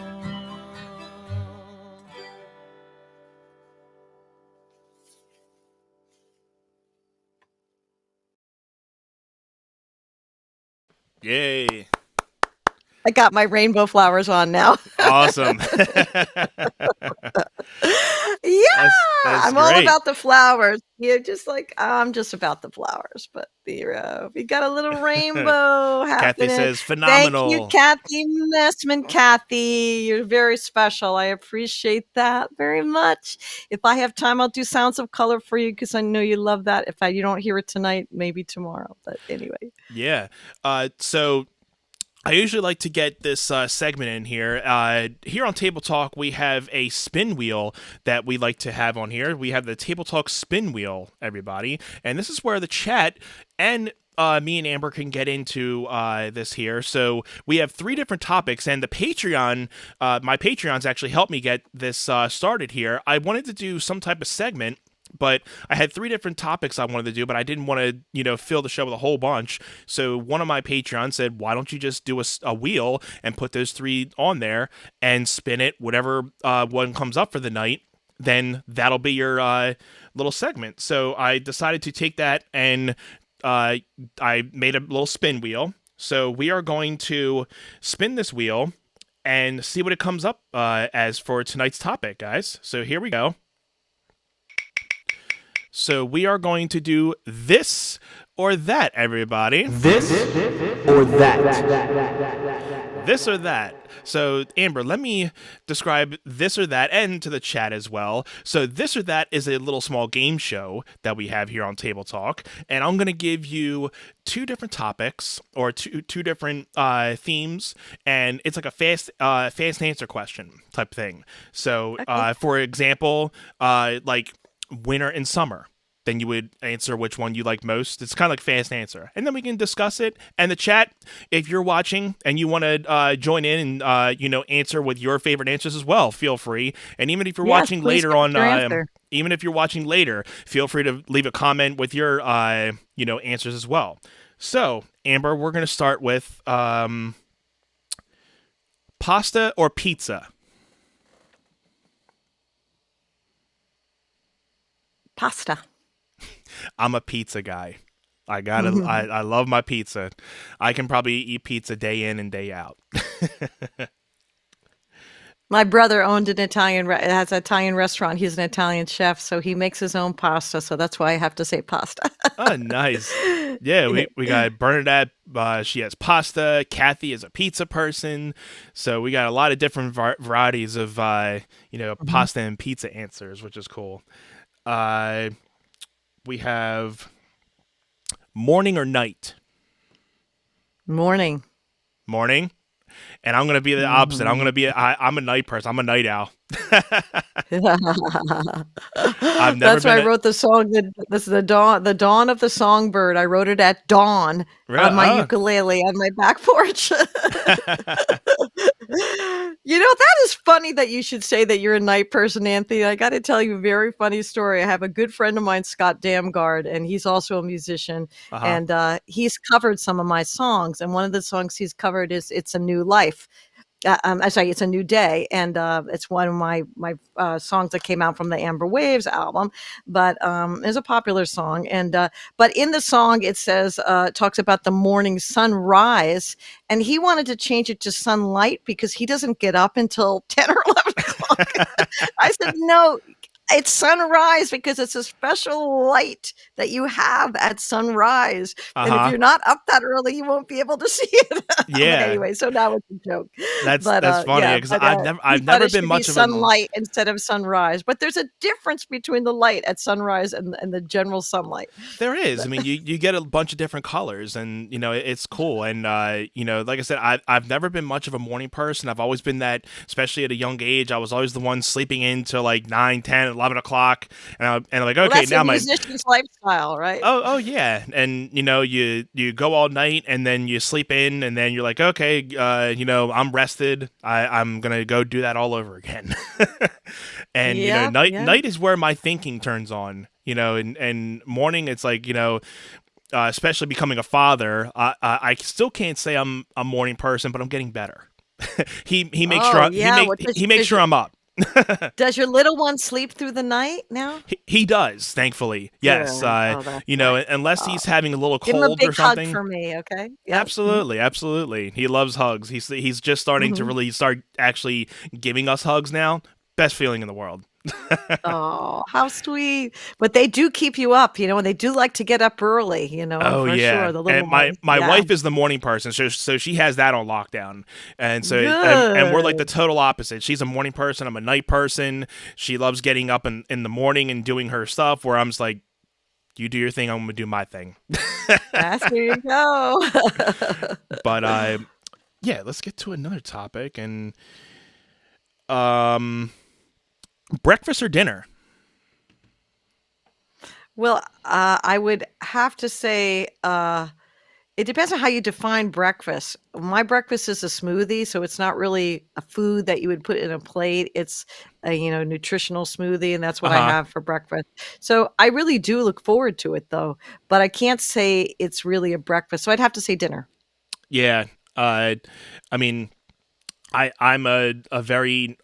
Yay. I got my rainbow flowers on now. Awesome. Yeah, that's I'm all great. about the flowers. You're just like, I'm just about the flowers, but we got a little rainbow Kathy happening. says Thank you, phenomenal. Kathy Messman. Kathy, you're very special. I appreciate that very much. If I have time, I'll do Sounds of Color for you because I know you love that. If you don't hear it tonight, maybe tomorrow. But anyway. Yeah. So I usually like to get this segment in here. Here on Table Talk, we have a spin wheel that we like to have on here. We have the Table Talk spin wheel, everybody. And this is where the chat and me and Amber can get into this here. So we have 3 different topics, and the Patreon, my Patreons actually helped me get this started here. I wanted to do some type of segment, but I had 3 different topics I wanted to do, but I didn't want to, fill the show with a whole bunch. So one of my Patreons said, why don't you just do a wheel and put those 3 on there and spin it, whatever one comes up for the night, then that'll be your little segment. So I decided to take that and I made a little spin wheel. So we are going to spin this wheel and see what it comes up as for tonight's topic, guys. So here we go. So we are going to do this or that, everybody. This or that. This or that. So, Amber, let me describe this or that, and to the chat as well. So this or that is a little small game show that we have here on Table Talk, and I'm going to give you 2 different topics, or two different themes, and it's like a fast answer question type thing. So, Okay. for example, like winter and summer, then you would answer which one you like most. It's kind of like fast answer, and then we can discuss it. And the chat, if you're watching and you want to join in and answer with your favorite answers as well, feel free. And even if you're watching please later give on, us your answer. even if you're watching later, feel free to leave a comment with your answers as well. So, Amber, we're gonna start with pasta or pizza. Pasta. I'm a pizza guy. I love my pizza. I can probably eat pizza day in and day out. My brother owned an has an Italian restaurant. He's an Italian chef, so he makes his own pasta. So that's why I have to say pasta. Oh, nice. Yeah, we got Bernadette. She has pasta. Kathy is a pizza person. So we got a lot of different varieties of pasta and pizza answers, which is cool. We have morning or night. Morning. Morning. And I'm gonna be the opposite. I'm a night person. I'm a night owl. I've never That's why been I wrote the song. This is the dawn of the songbird. I wrote it at dawn on my ukulele on my back porch. That is funny that you should say that you're a night person, Anthony. I got to tell you a very funny story. I have a good friend of mine, Scott Damgard, and he's also a musician. Uh-huh. And he's covered some of my songs. And one of the songs he's covered is "It's a New Life." I'm sorry, "It's a New Day," and it's one of my songs that came out from the Amber Waves album. But it's a popular song, and but in the song it says it talks about the morning sunrise, and he wanted to change it to sunlight because he doesn't get up until 10 or 11 o'clock. I said, no, it's sunrise because it's a special light that you have at sunrise. And if Uh-huh. you're not up that early, you won't be able to see it. But Yeah. anyway, so now it's a joke. But That's funny yeah, because but he I've thought never it been should be much of a sunlight instead of sunrise. But there's a difference between the light at sunrise and the general sunlight. There is. I But mean, you get a bunch of different colors, and it's cool. And like I said, I've never been much of a morning person. I've always been that, especially at a young age. I was always the one sleeping in till like 9, 10, 11 o'clock, and I'm like, well, okay, that's a now my musician's lifestyle, right? oh yeah, and you go all night, and then you sleep in, and then you're like, okay, I'm rested. I'm gonna go do that all over again. And Yeah, yeah. night is where my thinking turns on. And morning, it's like, especially becoming a father, I still can't say I'm a morning person, but I'm getting better. He makes Oh, sure yeah. What he makes sure I'm up. does your little one sleep through the night now? He does, thankfully. Yes. Good. Oh, that's nice. Unless Oh, he's having a little give him a cold or big hug something. for me, okay? Yep. Mhm. Absolutely, absolutely. He loves hugs. He's just starting to Mhm. really start actually giving us hugs now. Best feeling in the world. Oh, how sweet. But they do keep you up, and they do like to get up early, Oh for yeah, sure, the and little my ones. my Yeah. wife is the morning person, so she has that on lockdown, and so and we're like the Good. total opposite. She's a morning person. I'm a night person. She loves getting up in the morning and doing her stuff. Where I'm just like, you do your thing, I'm gonna do my thing. There you go. But yeah, let's get to another topic and um, breakfast or dinner. Well, I would have to say, it depends on how you define breakfast. My breakfast is a smoothie, so it's not really a food that you would put in a plate. It's a, nutritional smoothie, and that's Uh what I huh. have for breakfast. So I really do look forward to it, though. But I can't say it's really a breakfast. So I'd have to say dinner. Yeah. I mean, I'm a very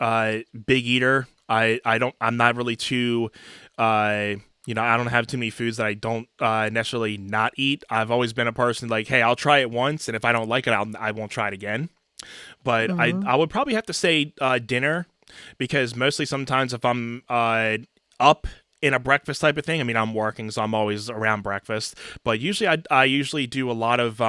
big eater. I'm not really too I don't have too many foods that I don't necessarily not eat. I've always been a person like, hey, I'll try it once, and if I don't like it, I won't try it again. But Hmm. I would probably have to say dinner, because mostly sometimes if I'm up in a breakfast type of thing, I mean, I'm working, so I'm always around breakfast. But usually I usually do a lot of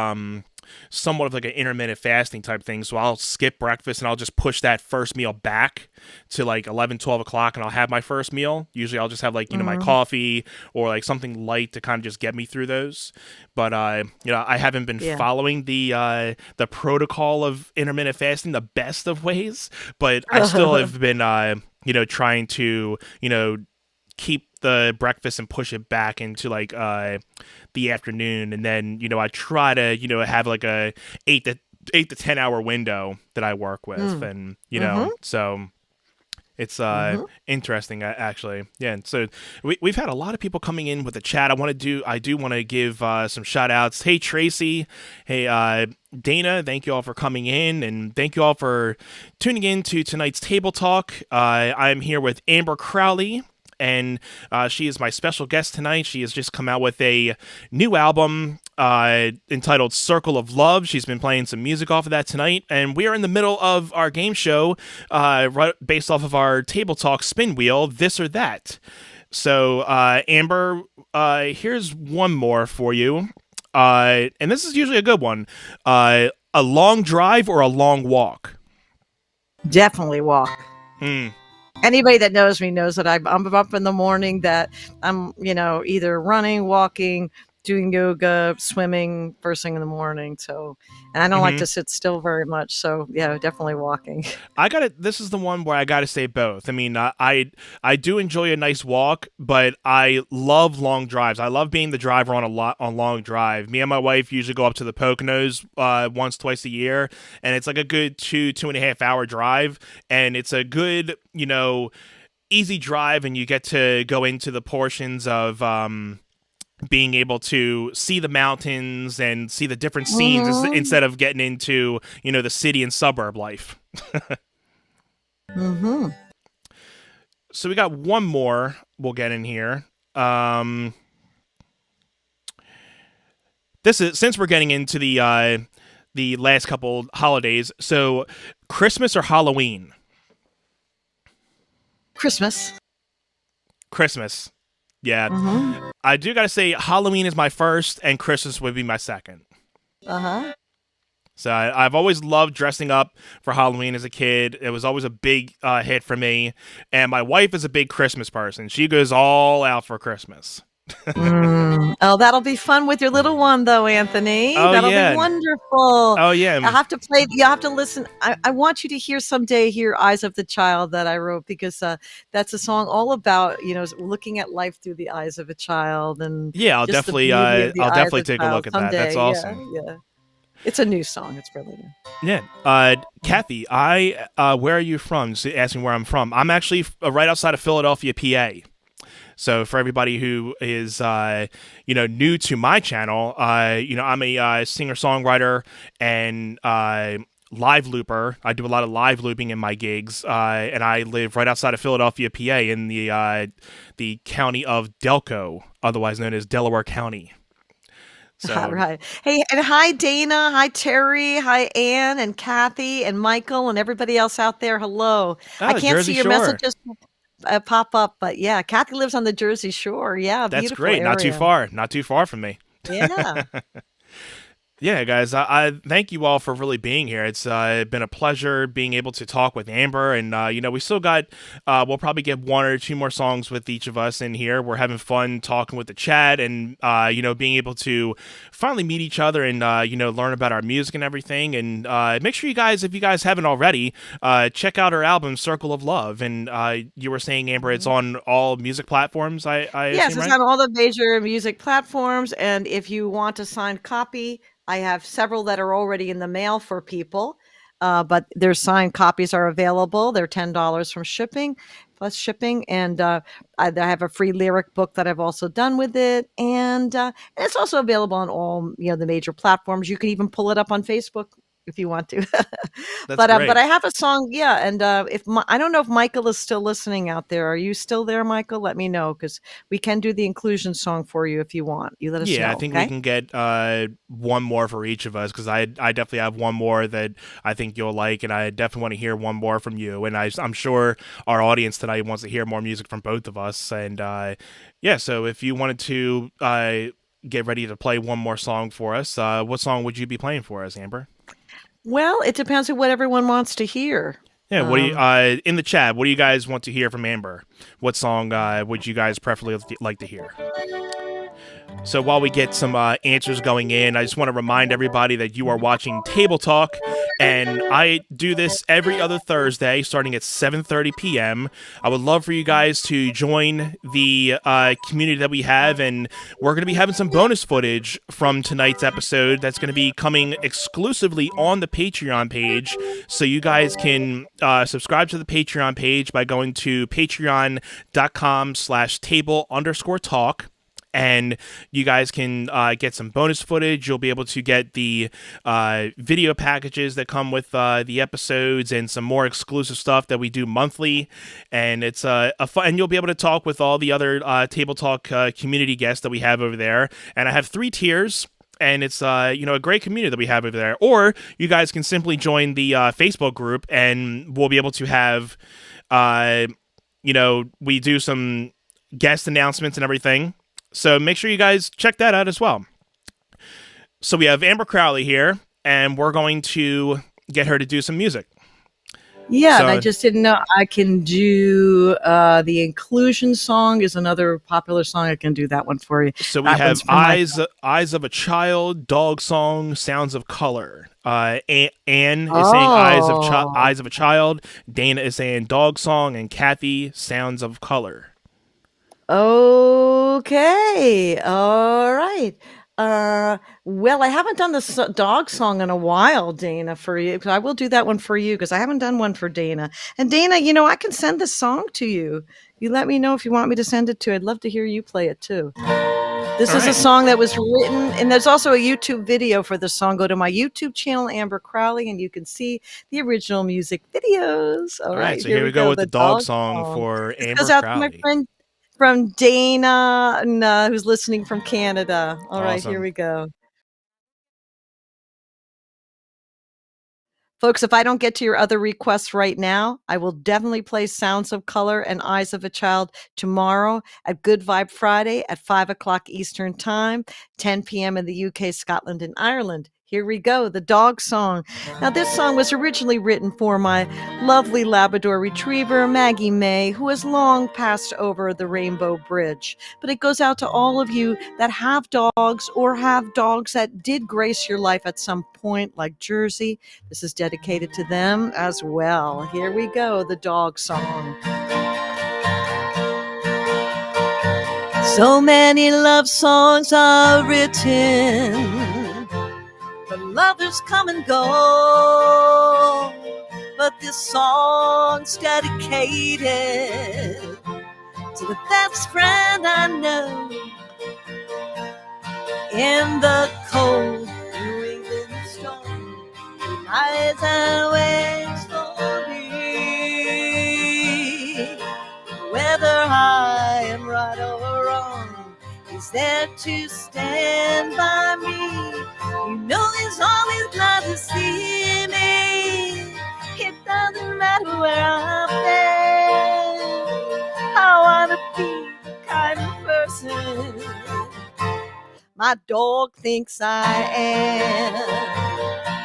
somewhat of like an intermittent fasting type thing. So I'll skip breakfast and I'll just push that first meal back to like 11, 12 o'clock, and I'll have my first meal. Usually I'll just have like, my Hmm. coffee or like something light to kind of just get me through those. But I haven't been Yeah. following the protocol of intermittent fasting the best of ways, but I still have been trying to, keep the breakfast and push it back into like the afternoon, and then I try to have like a 8 to 10 hour window that I work with, Mm. and Hmm. so it's Hmm. interesting, actually. Yeah, and so we've had a lot of people coming in with the chat. I do want to give some shout outs. Hey Tracy, hey Dana, thank you all for coming in, and thank you all for tuning in to tonight's table talk. I'm here with Amber Crowley, and she is my special guest tonight. She has just come out with a new album entitled Circle of Love. She's been playing some music off of that tonight, and we are in the middle of our game show right, based off of our table talk spin wheel, This or That. So, Amber, here's one more for you. And this is usually a good one. A long drive or a long walk? Definitely walk. Hmm. Anybody that knows me knows that I'm up in the morning, that I'm, either running, walking, doing yoga, swimming first thing in the morning. So, and I don't like to sit still very much. So yeah, definitely walking. This is the one where I gotta say both. I mean, I do enjoy a nice walk, but I love long drives. I love being the driver on long drive. Me and my wife usually go up to the Poconos once, twice a year, and it's like a good 2.5 hour drive, and it's a good, easy drive, and you get to go into the portions of being able to see the mountains and see the different scenes instead of getting into, the city and suburb life. So we got one more we'll get in here. This is, since we're getting into the last couple holidays, so Christmas or Halloween? Christmas. Yeah. I do gotta say Halloween is my first and Christmas would be my second. So I've always loved dressing up for Halloween as a kid. It was always a big hit for me. And my wife is a big Christmas person. She goes all out for Christmas. Oh, that'll be fun with your little one, though, Anthony. Oh, that'll yeah. be wonderful. Oh, yeah. I have to play. You have to listen. I want you to hear "Eyes of the Child" that I wrote, because that's a song all about looking at life through the eyes of a child, and yeah, I'll just the definitely beauty of the I'll eyes definitely of the take a child look at that. someday. That's awesome. Yeah. It's a new song. It's really new. Yeah. Kathy, where are you from? Just asking where I'm from. I'm actually right outside of Philadelphia, PA. So for everybody who is, new to my channel, I'm a singer-songwriter and live looper. I do a lot of live looping in my gigs, and I live right outside of Philadelphia, PA, in the county of Delco, otherwise known as Delaware County. So, All right. Hey, and hi, Dana. Hi, Terry. Hi, Ann and Kathy and Michael and everybody else out there. Hello. I the can't Jersey see your Shore. messages pop up, but yeah, Kathy lives on the Jersey Shore. Yeah, That's beautiful great. area. Not too far from me. Yeah. Yeah, guys, I thank you all for really being here. It's been a pleasure being able to talk with Amber, and we still got we'll probably get one or two more songs with each of us in here. We're having fun talking with the chat, and being able to finally meet each other and learn about our music and everything. And make sure you guys, if you guys haven't already, check out our album Circle of Love. And you were saying, Amber, it's on all music platforms. I Yes, assume, it's right? on all the major music platforms, and if you want a signed copy, I have several that are already in the mail for people. But their signed copies are available. They're $10 from shipping, plus shipping, and I have a free lyric book that I've also done with it, and it's also available on all the major platforms. You can even pull it up on Facebook if you want to. That's great. But I have a song, yeah, and I don't know if Michael is still listening out there. Are you still there, Michael? Let me know, because we can do the inclusion song for you if you want. You let us know. Yeah, I think we can get one more for each of us, because I definitely have one more that I think you'll like, and I definitely want to hear one more from you. And I'm sure our audience tonight wants to hear more music from both of us. And so if you wanted to get ready to play one more song for us, what song would you be playing for us, Amber? Well, it depends on what everyone wants to hear. Yeah, what do you in the chat? What do you guys want to hear from Amber? What song would you guys preferably like to hear? So while we get some answers going in, I just want to remind everybody that you are watching Table Talk, and I do this every other Thursday starting at 7:30 p.m. I would love for you guys to join the community that we have, and we're going to be having some bonus footage from tonight's episode that's going to be coming exclusively on the Patreon page, so you guys can subscribe to the Patreon page by going to patreon.com/table_talk. And you guys can get some bonus footage. You'll be able to get the video packages that come with the episodes and some more exclusive stuff that we do monthly. And it's a fun. And you'll be able to talk with all the other Table Talk community guests that we have over there. And I have 3 tiers. And it's a great community that we have over there. Or you guys can simply join the Facebook group, and we'll be able to have we do some guest announcements and everything. So make sure you guys check that out as well. So we have Amber Crowley here, and we're going to get her to do some music. Yeah, and I So just didn't know I can do the inclusion song is another popular song. I can do that one for you. so we That have one's for my eyes of a child, dog song, sounds of color. Anne is saying oh. eyes of a child. Dana is saying dog song, and Kathy sounds of color. Okay. All right. Well, I haven't done the dog song in a while, Dana, for you. I will do that one for you because I haven't done one for Dana. And Dana, I can send this song to you. You let me know if you want me to send it to. I'd love to hear you play it too. This All is a right. song that was written, and there's also a YouTube video for the song. Go to my YouTube channel, Amber Crowley, and you can see the original music videos. All All right. right, So here here we we go go. with the The dog dog song song. for This goes Amber out to my Crowley. friend from Dana, and, who's listening from Canada. All right, here Awesome. we go. Folks, if I don't get to your other requests right now, I will definitely play Sounds of Color and Eyes of a Child tomorrow at Good Vibe Friday at 5 o'clock Eastern Time, 10 p.m. in the UK, Scotland, and Ireland. Here we go, the dog song. Now, this song was originally written for my lovely Labrador retriever, Maggie May, who has long passed over the Rainbow Bridge. But it goes out to all of you that have dogs or have dogs that did grace your life at some point, like Jersey. This is dedicated to them as well. Here we go, the dog song. So many love songs are written, but lovers come and go. But this song's dedicated to the best friend I know. In the cold New England storm, he lies and waits for me. Whether I am right or wrong, he's there to stand by me. You know he's always glad to see me. It doesn't matter where I've been. I want to be the kind of person my dog thinks I am.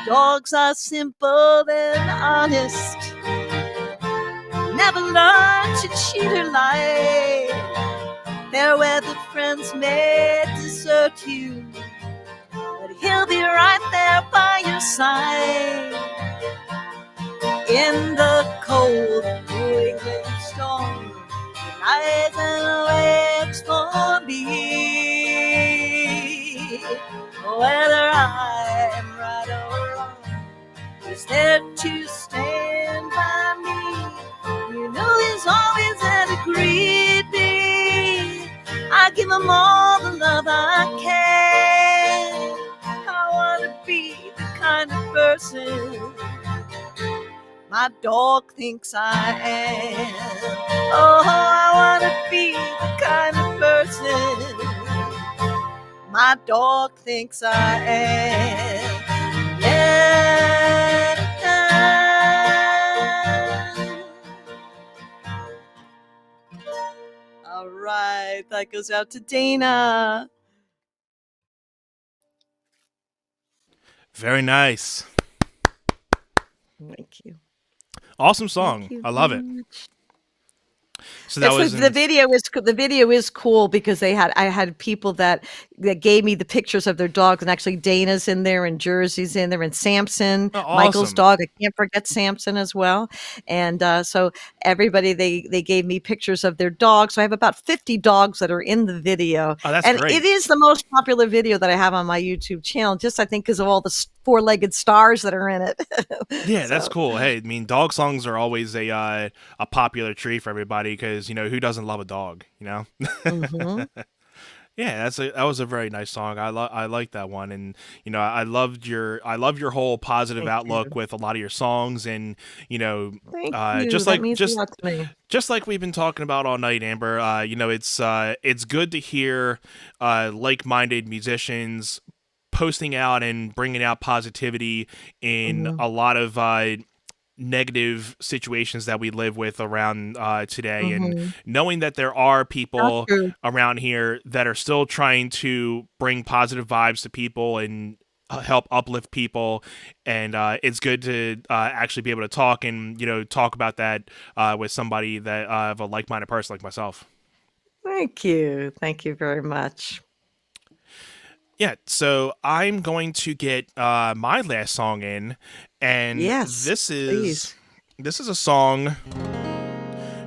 Dogs are simple and honest, never learn to cheat or lie. They're where the friends may desert you, but he'll be right there by your side. In the cold New England storm, he lies and waits for me. Whether I'm right or wrong, he's there to stand by me. You know he's always there to greet me. I give him all the love I can. I want to be the kind of person my dog thinks I am. Oh, I want to be the kind of person my dog thinks I am. Yeah. All right, that goes out to Dana. Very nice. Thank you. Awesome Thank song. you I love very it. much. So that Yes, was the in. video is cool because I had people that gave me the pictures of their dogs, and actually Dana's in there, and Jersey's in there, and Samson, Oh, Michael's awesome. dog. I can't forget Samson as well. And so everybody they gave me pictures of their dogs. So I have about 50 dogs that are in the video, Oh, that's and it great. is the most popular video that I have on my YouTube channel. Just I think because of all the four-legged stars that are in it. Yeah, that's So. cool. Hey, I mean, dog songs are always a popular treat for everybody because who doesn't love a dog? Mhm. Yeah, that was a very nice song. I like that one, and I love your whole positive Thank outlook you. with a lot of your songs, and you know, Thank you. just That like means a lot to me. just like we've been talking about all night, Amber. It's good to hear like-minded musicians posting out and bringing out positivity in Mhm. a lot of negative situations that we live with around today, and Mhm. knowing that there are That's people true. around here that are still trying to bring positive vibes to people and help uplift people, and it's good to actually be able to talk and talk about that with somebody that of a like-minded person like myself. Thank you. Thank you very much. Yeah, so I'm going to get my last song in, and Yes, this is please. a song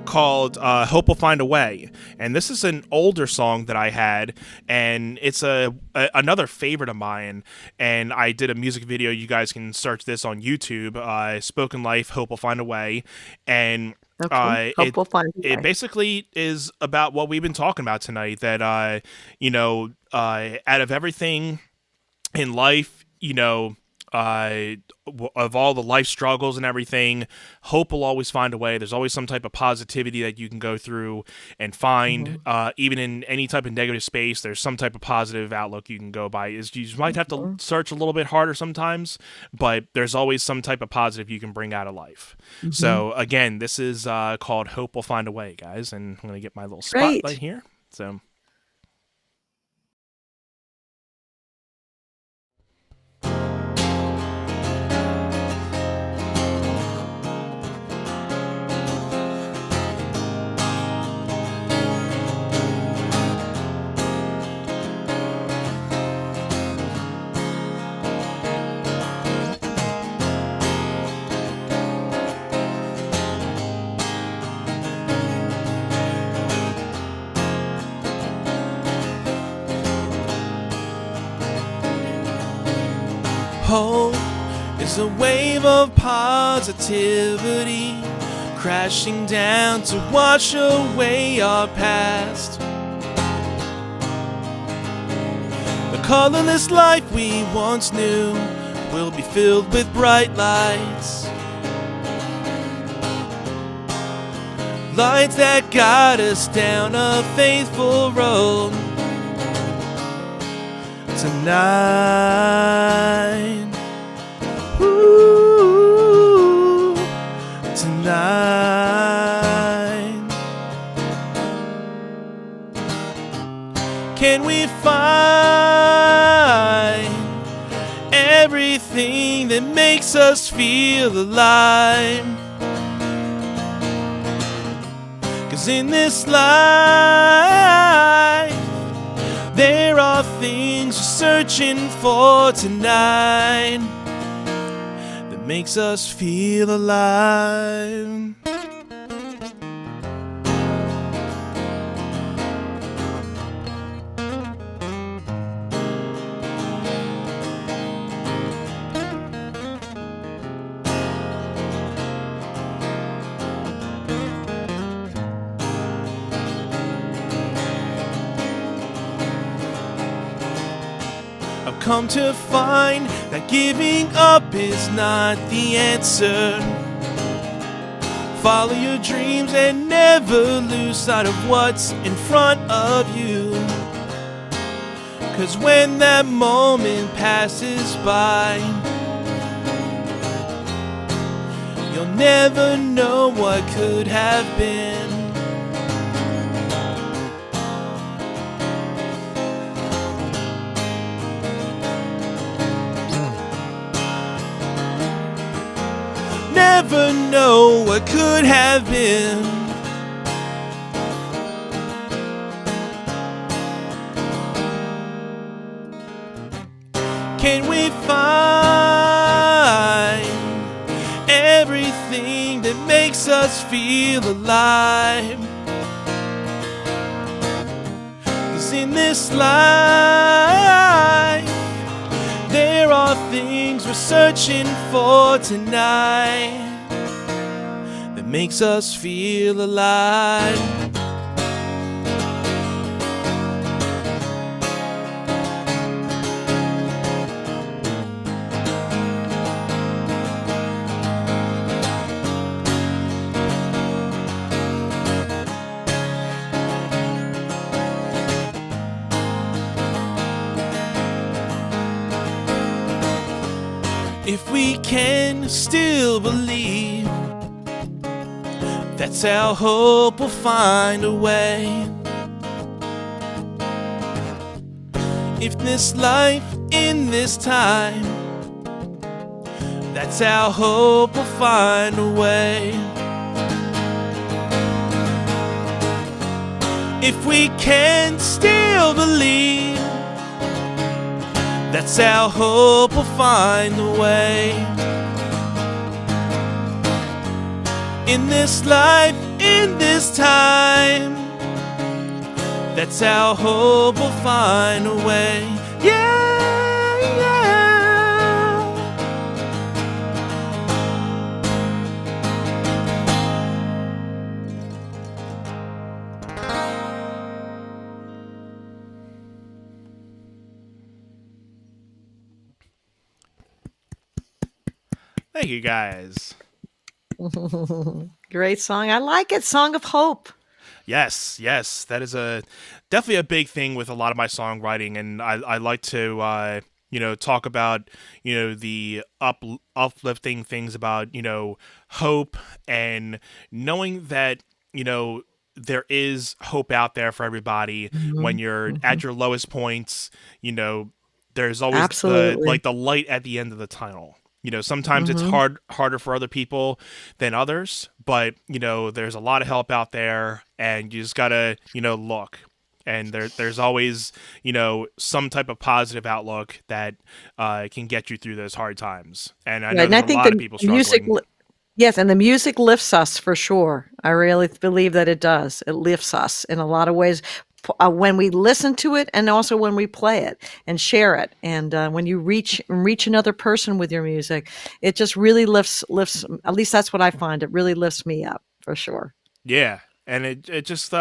called "Hope Will Find a Way," and this is an older song that I had, and it's another favorite of mine. And I did a music video. You guys can search this on YouTube. Spoken Life, "Hope Will Find a Way," and Okay. Hope it we'll find a way. basically is about what we've been talking about tonight. That out of everything in life, of all the life struggles and everything, hope will always find a way. There's always some type of positivity that you can go through and find. Mhm. Even in any type of negative space, there's some type of positive outlook you can go by. You might have to Mhm. search a little bit harder sometimes, but there's always some type of positive you can bring out of life. Mhm. So again, this is called "Hope Will Find a Way," guys, and I'm gonna get my little spotlight Great. here. So. Hope is a wave of positivity crashing down to wash away our past. The colorless life we once knew will be filled with bright lights. Lights that guide us down a faithful road. Tonight, ooh, tonight, can we find everything that makes us feel alive? 'Cause in this life, there are things we're searching for tonight that makes us feel alive. I've come to find that giving up is not the answer. Follow your dreams and never lose sight of what's in front of you. 'Cause when that moment passes by, you'll never know what could have been. Never know what could have been. Can we find everything that makes us feel alive? 'Cause in this life, there are things we're searching for tonight that makes us feel alive. If we can still believe, that's how hope will find a way. If this life in this time. That's how hope will find a way. If we can still believe, that's how hope will find a way. In this life, in this time, that's how hope will find a way. Yeah, yeah. Thank you guys. Great song. I like it. Song of Hope. Yes, yes, that is definitely a big thing with a lot of my songwriting, and I like to talk about the uplifting things about hope and knowing that there is hope out there for everybody when Mhm, you're mhm. at your lowest points. There's always Absolutely. the light at the end of the tunnel. Sometimes it's Mhm. harder for other people than others, but there's a lot of help out there, and you just gotta look. And there's always some type of positive outlook that can get you through those hard times. And I Right, know and I there's a think lot of the people music struggling. yes, and the music lifts us for sure. I really believe that it does. It lifts us in a lot of ways when we listen to it and also when we play it and share it. And when you reach another person with your music, it just really lifts. At least that's what I find. It really lifts me up for sure. Yeah, and it just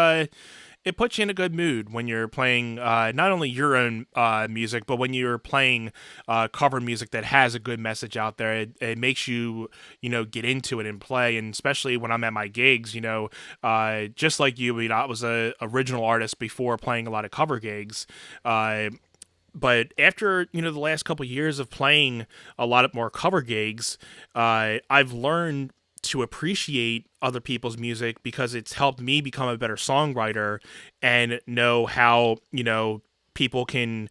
it puts you in a good mood when you're playing not only your own music, but when you're playing cover music that has a good message out there. It makes you get into it and play, and especially when I'm at my gigs, just like you, I was a original artist before playing a lot of cover gigs. But after the last couple years of playing a lot of more cover gigs, I've learned to appreciate other people's music because it's helped me become a better songwriter and know how people can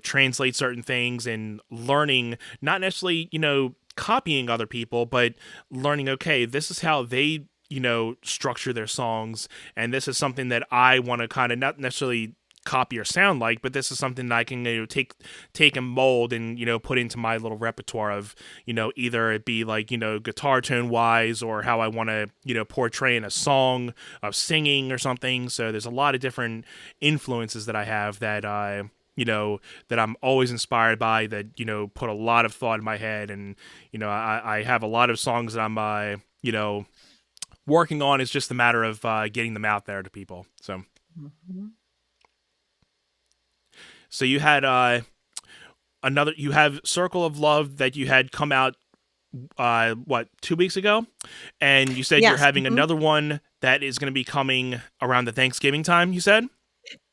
translate certain things, and learning not necessarily copying other people, but learning, okay, this is how they structure their songs, and this is something that I want to kind of not necessarily copy or sound like, but this is something that I can take and mold and put into my little repertoire of either it be like guitar tone wise, or how I want to portray in a song of singing or something. So there's a lot of different influences that I have that that I'm always inspired by, that put a lot of thought in my head. And I have a lot of songs that I'm working on. It's just a matter of getting them out there to people. Mhm. So you had you have Circle of Love that you had come out what, 2 weeks ago, and you said you're Yes. having another one that is going to be coming around the Thanksgiving time, you said.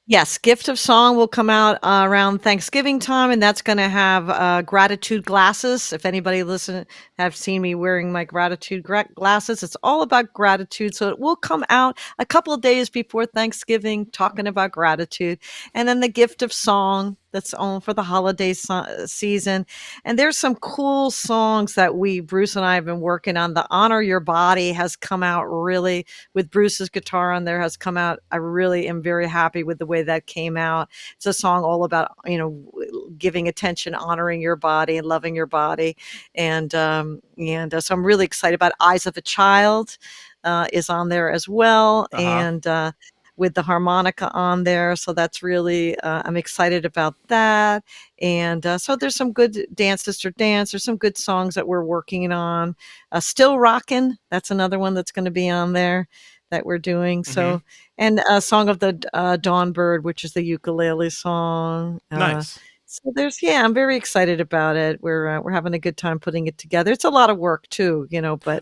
Yes, Gift of Song will come out, around Thanksgiving time, and that's gonna have, gratitude glasses. If anybody listen have seen me wearing my gratitude glasses, it's all about gratitude, so it will come out a couple of days before Thanksgiving talking about gratitude, and then the Gift of Song that's on for the holiday season, and there's some cool songs that Bruce and I have been working on. The Honor Your Body has come out really with Bruce's guitar on there, has come out. I really am very happy with the way that came out. It's a song all about, giving attention, honoring your body and loving your body. So I'm really excited about Eyes of a Child is on there as well. Uh-huh. And, with the harmonica on there. So that's really, I'm excited about that. And so there's some good Dance Sister Dance. There's some good songs that we're working on. Still Rockin', that's another one that's going to be on there that we're doing. Mm-hmm. So, and a Song of the Dawn Bird, which is the ukulele song. Nice. So yeah, I'm very excited about it. We're having a good time putting it together. It's a lot of work too,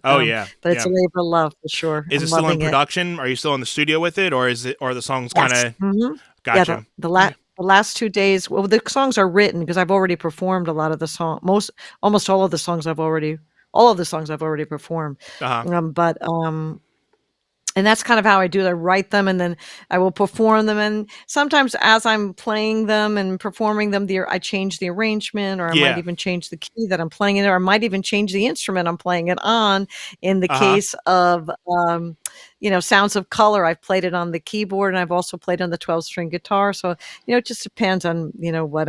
Oh yeah, but it's yeah. a labor of love for sure. Is I'm it still in loving it. production? Are you still in the studio with it, or are the songs kind Yes. of? Mhm. Yeah, Gotcha. the last 2 days, well, the songs are written because I've already performed a lot of the almost all of the songs I've already performed. Uh-huh. But, And that's kind of how I do it. I write them and then I will perform them. And sometimes as I'm playing them and performing them, I change the arrangement, or I might Yeah. even change the key that I'm playing it, or I might even change the instrument I'm playing it on. In the Uh-huh. case of, Sounds of Color, I've played it on the keyboard and I've also played on the 12-string guitar. So, it just depends on, what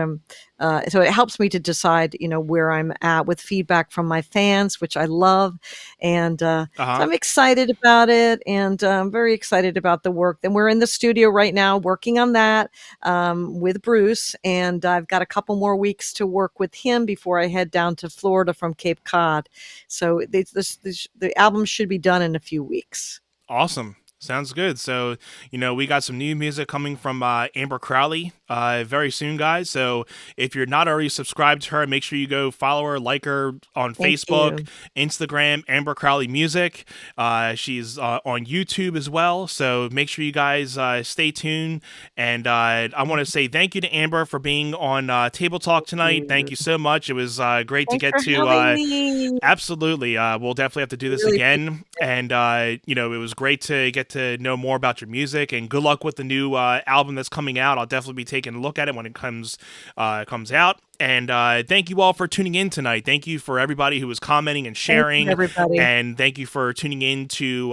so it helps me to decide, where I'm at with feedback from my fans, which I love. And, so Uh-huh. I'm excited about it, and I'm very excited about the work. And we're in the studio right now working on that with Bruce, and I've got a couple more weeks to work with him before I head down to Florida from Cape Cod. So the album should be done in a few weeks. Awesome. Sounds good. So, we got some new music coming from Amber Crowley very soon, guys. So, if you're not already subscribed to her, make sure you go follow her, like her on Thank Facebook, you. Instagram, Amber Crowley Music. She's on YouTube as well. So, make sure you guys stay tuned. And I want to say thank you to Amber for being on Table Talk Thank tonight. Thank you. you so much. It was great to Thanks get for to having me. absolutely. We'll definitely have to do I this really appreciate again. it. And, it was great to get to know more about your music, and good luck with the new album that's coming out. I'll definitely be taking a look at it when it comes out. And thank you all for tuning in tonight. Thank you for everybody who was commenting and Thank you, sharing. everybody. And thank you for tuning in to,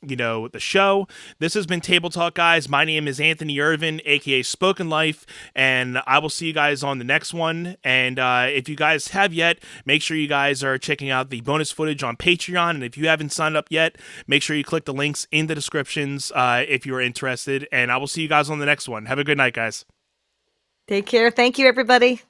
the show. This has been Table Talk, guys. My name is Anthony Irvin, aka Spoken Life, and I will see you guys on the next one. And if you guys have yet, make sure you guys are checking out the bonus footage on Patreon. And if you haven't signed up yet, make sure you click the links in the descriptions if you are interested. And I will see you guys on the next one. Have a good night, guys. Take care. Thank you, everybody.